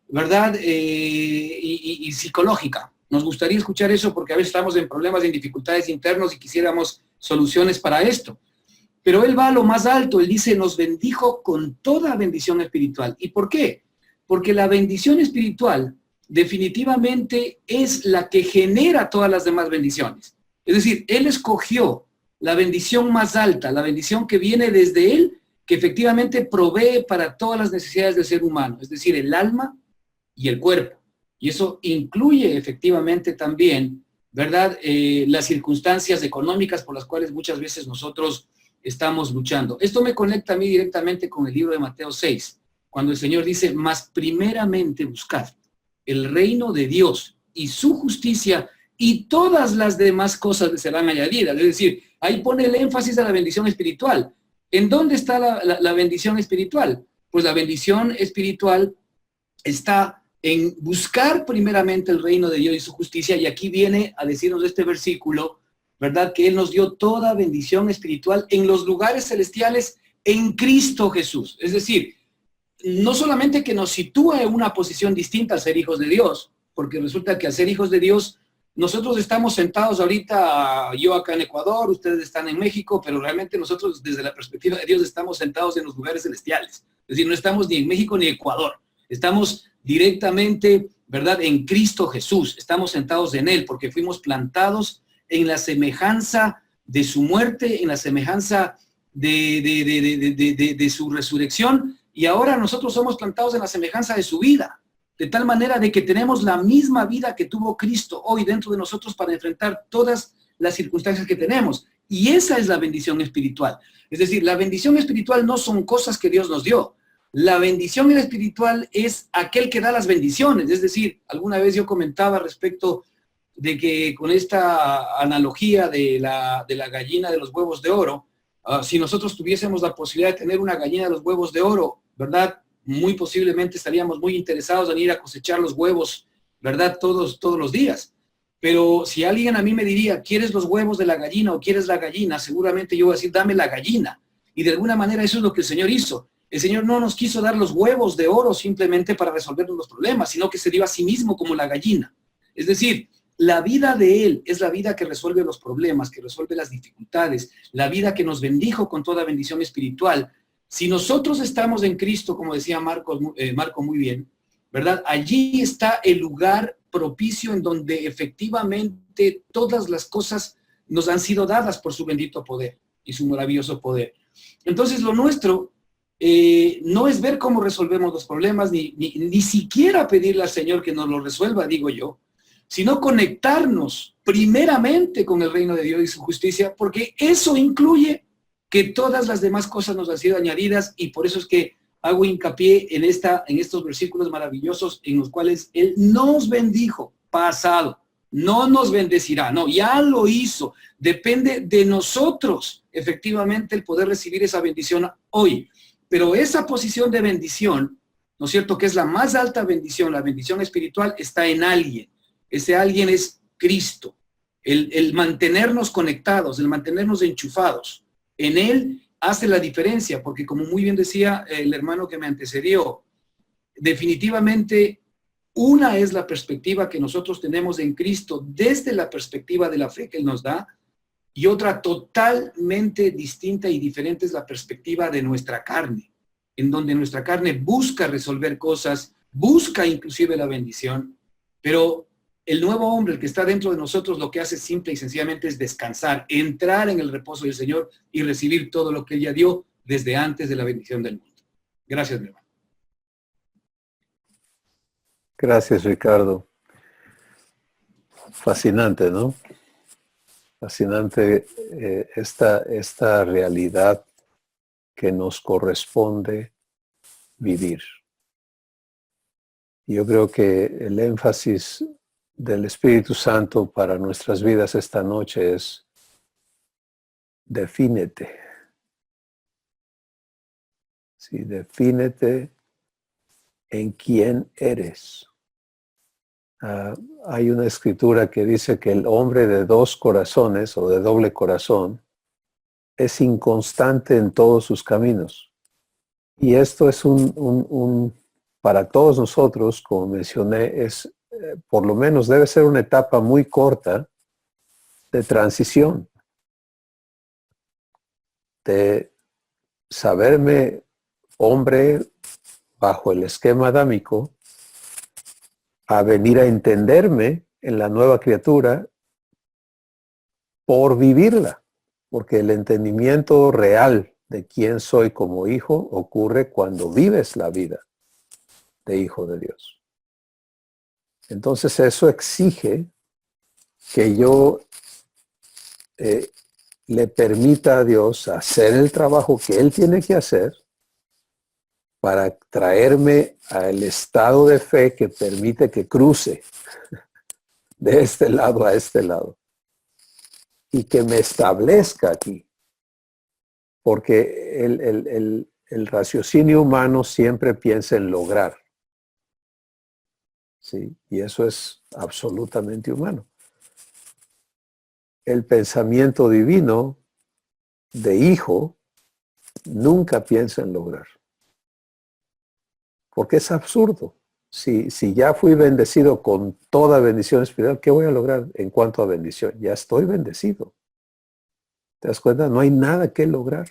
¿verdad? Y psicológica. Nos gustaría escuchar eso porque a veces estamos en problemas, en dificultades internos y quisiéramos soluciones para esto. Pero Él va a lo más alto. Él dice, nos bendijo con toda bendición espiritual. ¿Y por qué? Porque la bendición espiritual definitivamente es la que genera todas las demás bendiciones. Es decir, Él escogió la bendición más alta, la bendición que viene desde Él, que efectivamente provee para todas las necesidades del ser humano, es decir, el alma y el cuerpo. Y eso incluye efectivamente también, ¿verdad?, las circunstancias económicas por las cuales muchas veces nosotros estamos luchando. Esto me conecta a mí directamente con el libro de Mateo 6, cuando el Señor dice, mas primeramente buscad el reino de Dios y su justicia, y todas las demás cosas le serán añadidas. Es decir, ahí pone el énfasis a la bendición espiritual. ¿En dónde está la bendición espiritual? Pues la bendición espiritual está en buscar primeramente el reino de Dios y su justicia, y aquí viene a decirnos este versículo, ¿verdad?, que Él nos dio toda bendición espiritual en los lugares celestiales en Cristo Jesús. Es decir, no solamente que nos sitúa en una posición distinta al ser hijos de Dios, porque resulta que al ser hijos de Dios, nosotros estamos sentados ahorita, yo acá en Ecuador, ustedes están en México, pero realmente nosotros desde la perspectiva de Dios estamos sentados en los lugares celestiales. Es decir, no estamos ni en México ni en Ecuador. Estamos directamente, ¿verdad?, en Cristo Jesús. Estamos sentados en Él porque fuimos plantados en la semejanza de su muerte, en la semejanza de su resurrección, y ahora nosotros somos plantados en la semejanza de su vida, de tal manera de que tenemos la misma vida que tuvo Cristo hoy dentro de nosotros para enfrentar todas las circunstancias que tenemos. Y esa es la bendición espiritual. Es decir, la bendición espiritual no son cosas que Dios nos dio. La bendición espiritual es aquel que da las bendiciones. Es decir, alguna vez yo comentaba respecto de que con esta analogía de la gallina de los huevos de oro, si nosotros tuviésemos la posibilidad de tener una gallina de los huevos de oro, ¿verdad?, muy posiblemente estaríamos muy interesados en ir a cosechar los huevos, ¿verdad?, todos los días. Pero si alguien a mí me diría, ¿quieres los huevos de la gallina o quieres la gallina? Seguramente yo voy a decir, dame la gallina. Y de alguna manera eso es lo que el Señor hizo. El Señor no nos quiso dar los huevos de oro simplemente para resolver los problemas, sino que se dio a sí mismo como la gallina. Es decir, la vida de Él es la vida que resuelve los problemas, que resuelve las dificultades, la vida que nos bendijo con toda bendición espiritual. Si nosotros estamos en Cristo, como decía Marco muy bien, ¿verdad? Allí está el lugar propicio en donde efectivamente todas las cosas nos han sido dadas por su bendito poder y su maravilloso poder. Entonces lo nuestro no es ver cómo resolvemos los problemas, ni siquiera pedirle al Señor que nos lo resuelva, digo yo, sino conectarnos primeramente con el reino de Dios y su justicia, porque eso incluye que todas las demás cosas nos han sido añadidas, y por eso es que hago hincapié en estos versículos maravillosos en los cuales Él nos bendijo, pasado, no nos bendecirá, no, ya lo hizo. Depende de nosotros, efectivamente, el poder recibir esa bendición hoy. Pero esa posición de bendición, ¿no es cierto?, que es la más alta bendición, la bendición espiritual, está en alguien. Ese alguien es Cristo. El mantenernos conectados, el mantenernos enchufados en Él hace la diferencia, porque como muy bien decía el hermano que me antecedió, definitivamente una es la perspectiva que nosotros tenemos en Cristo desde la perspectiva de la fe que Él nos da, y otra totalmente distinta y diferente es la perspectiva de nuestra carne, en donde nuestra carne busca resolver cosas, busca inclusive la bendición, pero el nuevo hombre, el que está dentro de nosotros, lo que hace simple y sencillamente es descansar, entrar en el reposo del Señor y recibir todo lo que Él ya dio desde antes de la bendición del mundo. Gracias, mi hermano. Gracias, Ricardo. Fascinante, ¿no? Fascinante esta realidad que nos corresponde vivir. Yo creo que el énfasis del Espíritu Santo para nuestras vidas esta noche es: defínete. Sí, defínete en quién eres. Hay una escritura que dice que el hombre de dos corazones o de doble corazón es inconstante en todos sus caminos. Y esto es para todos nosotros, como mencioné, es por lo menos debe ser una etapa muy corta de transición, de saberme hombre bajo el esquema adámico, a venir a entenderme en la nueva criatura por vivirla, porque el entendimiento real de quién soy como hijo ocurre cuando vives la vida de hijo de Dios. Entonces eso exige que yo le permita a Dios hacer el trabajo que Él tiene que hacer para traerme al estado de fe que permite que cruce de este lado a este lado y que me establezca aquí. Porque el raciocinio humano siempre piensa en lograr. ¿Sí? Y eso es absolutamente humano. El pensamiento divino de hijo nunca piensa en lograr. Porque es absurdo. Si ya fui bendecido con toda bendición espiritual, ¿qué voy a lograr en cuanto a bendición? Ya estoy bendecido. ¿Te das cuenta? No hay nada que lograr.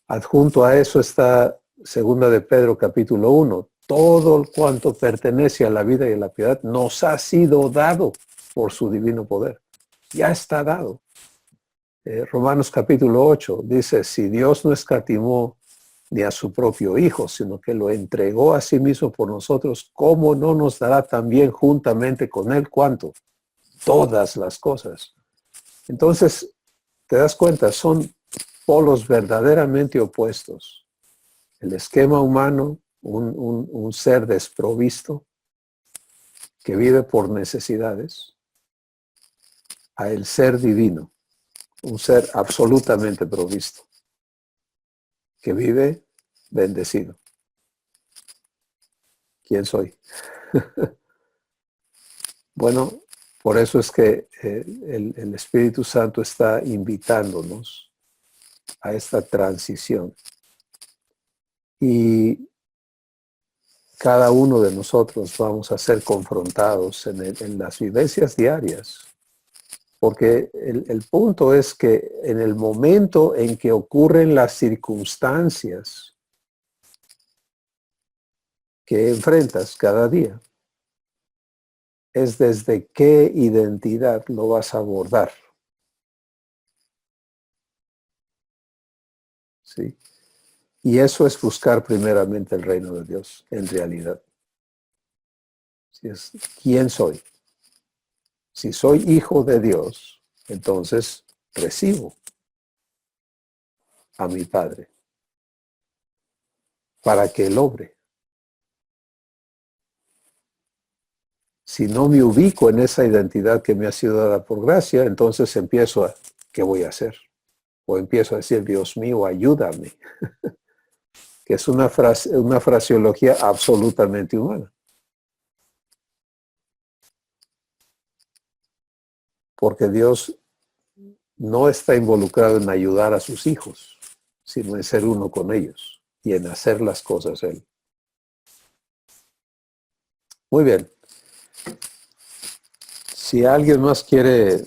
Adjunto a eso está 2 de Pedro capítulo 1. Todo cuanto pertenece a la vida y a la piedad nos ha sido dado por su divino poder. Ya está dado. Romanos capítulo 8 dice, si Dios no escatimó ni a su propio Hijo, sino que lo entregó a sí mismo por nosotros, ¿cómo no nos dará también juntamente con Él cuánto? Todas las cosas. Entonces, te das cuenta, son polos verdaderamente opuestos. El esquema humano, un ser desprovisto, que vive por necesidades, a el ser divino, un ser absolutamente provisto, que vive bendecido. ¿Quién soy? Bueno, por eso es que el Espíritu Santo está invitándonos a esta transición. Y cada uno de nosotros vamos a ser confrontados en las vivencias diarias. Porque el punto es que en el momento en que ocurren las circunstancias que enfrentas cada día, es desde qué identidad lo vas a abordar. ¿Sí? Y eso es buscar primeramente el reino de Dios, en realidad. Si es, ¿quién soy? Si soy hijo de Dios, entonces recibo a mi Padre para que Él obre. Si no me ubico en esa identidad que me ha sido dada por gracia, entonces empiezo a, ¿qué voy a hacer? O empiezo a decir, Dios mío, ayúdame. Que es una fraseología absolutamente humana. Porque Dios no está involucrado en ayudar a sus hijos, sino en ser uno con ellos y en hacer las cosas Él. Muy bien. Si alguien más quiere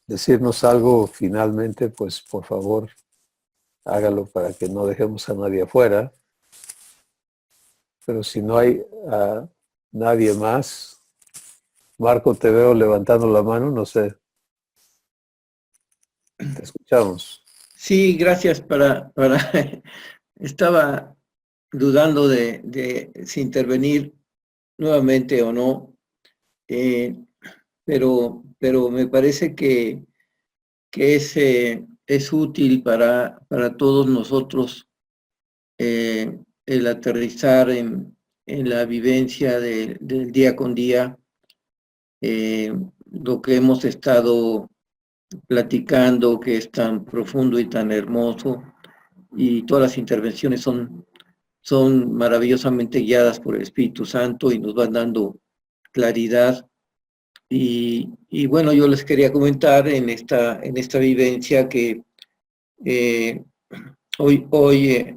decirnos algo finalmente, pues por favor, hágalo para que no dejemos a nadie afuera. Pero si no hay nadie más, Marco, te veo levantando la mano, no sé. Te escuchamos. Sí, gracias estaba dudando de si intervenir nuevamente o no, pero me parece que es útil para todos nosotros el aterrizar en la vivencia del día con día, lo que hemos estado platicando, que es tan profundo y tan hermoso, y todas las intervenciones son maravillosamente guiadas por el Espíritu Santo y nos van dando claridad. Y bueno, yo les quería comentar en esta vivencia que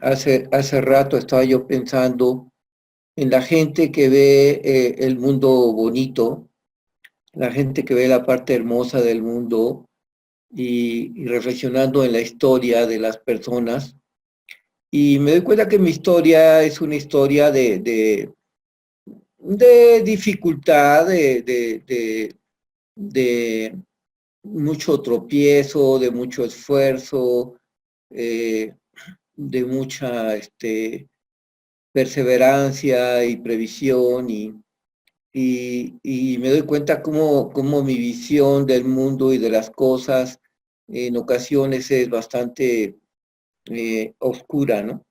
hace rato estaba yo pensando en la gente que ve el mundo bonito, la gente que ve la parte hermosa del mundo y reflexionando en la historia de las personas. Y me doy cuenta que mi historia es una historia de dificultad, de mucho tropiezo, de mucho esfuerzo, de mucha perseverancia y previsión, y me doy cuenta cómo mi visión del mundo y de las cosas en ocasiones es bastante oscura, ¿no?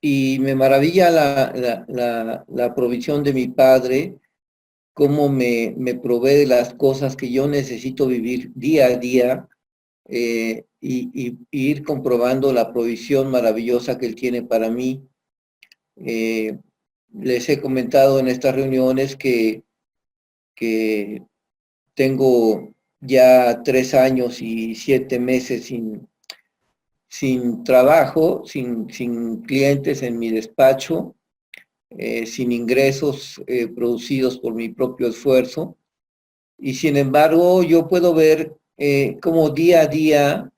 Y me maravilla la provisión de mi padre, cómo me provee de las cosas que yo necesito vivir día a día, y ir comprobando la provisión maravillosa que él tiene para mí. Les he comentado en estas reuniones que tengo ya 3 años y 7 meses sin trabajo, sin clientes en mi despacho, sin ingresos producidos por mi propio esfuerzo. Y sin embargo, yo puedo ver cómo día a día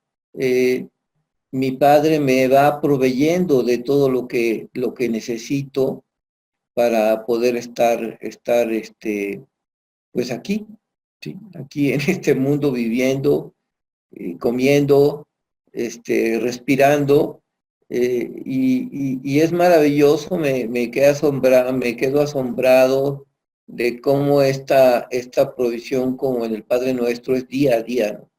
mi padre me va proveyendo de todo lo que necesito para poder estar pues aquí, ¿sí? Aquí en este mundo viviendo, comiendo, respirando, y es maravilloso. Me quedo asombrado de cómo esta provisión, como en el Padre Nuestro, es día a día, ¿no?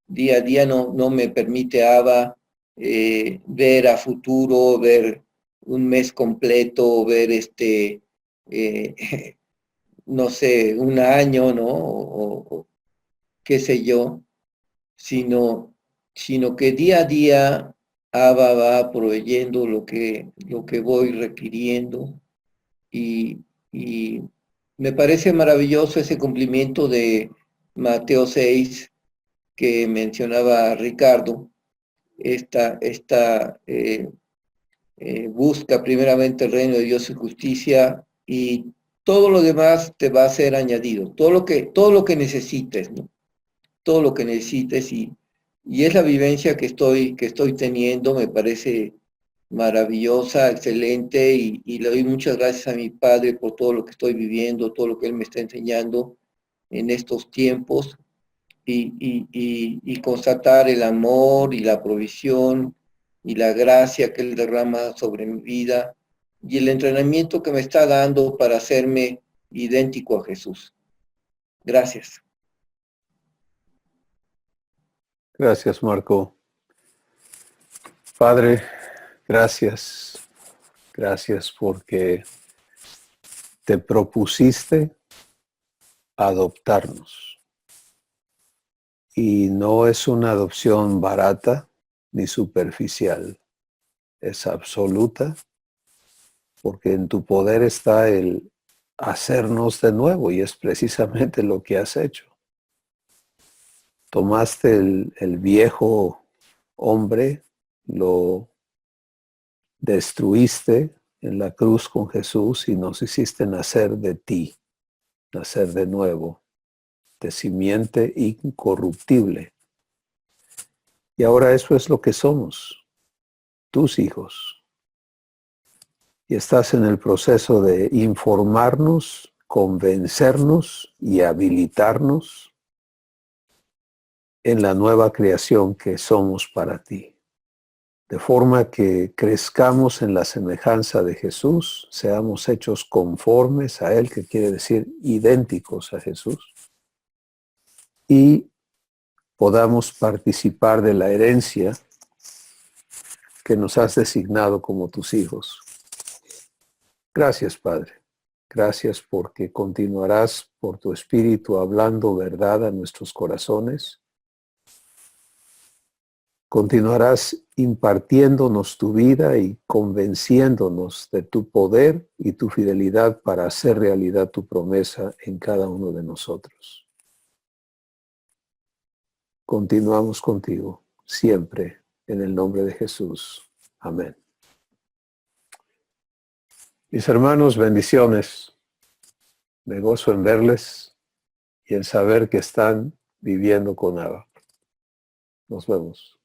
Día a día no me permite, Abba, ver a futuro, ver un mes completo, ver no sé, un año, ¿no? O qué sé yo, sino que día a día Abba va proveyendo lo que voy requiriendo, y me parece maravilloso ese cumplimiento de Mateo 6 que mencionaba Ricardo. Busca primeramente el reino de Dios y justicia, y todo lo demás te va a ser añadido, todo lo que necesites, ¿no? Todo lo que necesites, y es la vivencia que estoy teniendo. Me parece maravillosa, excelente, y le doy muchas gracias a mi padre por todo lo que estoy viviendo, todo lo que él me está enseñando en estos tiempos, y constatar el amor y la provisión y la gracia que él derrama sobre mi vida, y el entrenamiento que me está dando para hacerme idéntico a Jesús. Gracias. Gracias, Marco. Padre, gracias. Gracias porque te propusiste adoptarnos. Y no es una adopción barata ni superficial. Es absoluta, porque en tu poder está el hacernos de nuevo, y es precisamente lo que has hecho. Tomaste el viejo hombre, lo destruiste en la cruz con Jesús y nos hiciste nacer de ti, nacer de nuevo, de simiente incorruptible. Y ahora eso es lo que somos, tus hijos. Y estás en el proceso de informarnos, convencernos y habilitarnos en la nueva creación que somos para ti. De forma que crezcamos en la semejanza de Jesús, seamos hechos conformes a Él, que quiere decir idénticos a Jesús, y podamos participar de la herencia que nos has designado como tus hijos. Gracias, Padre. Gracias porque continuarás por tu Espíritu hablando verdad a nuestros corazones. Continuarás impartiéndonos tu vida y convenciéndonos de tu poder y tu fidelidad para hacer realidad tu promesa en cada uno de nosotros. Continuamos contigo siempre en el nombre de Jesús. Amén. Mis hermanos, bendiciones. Me gozo en verles y en saber que están viviendo con Abba. Nos vemos.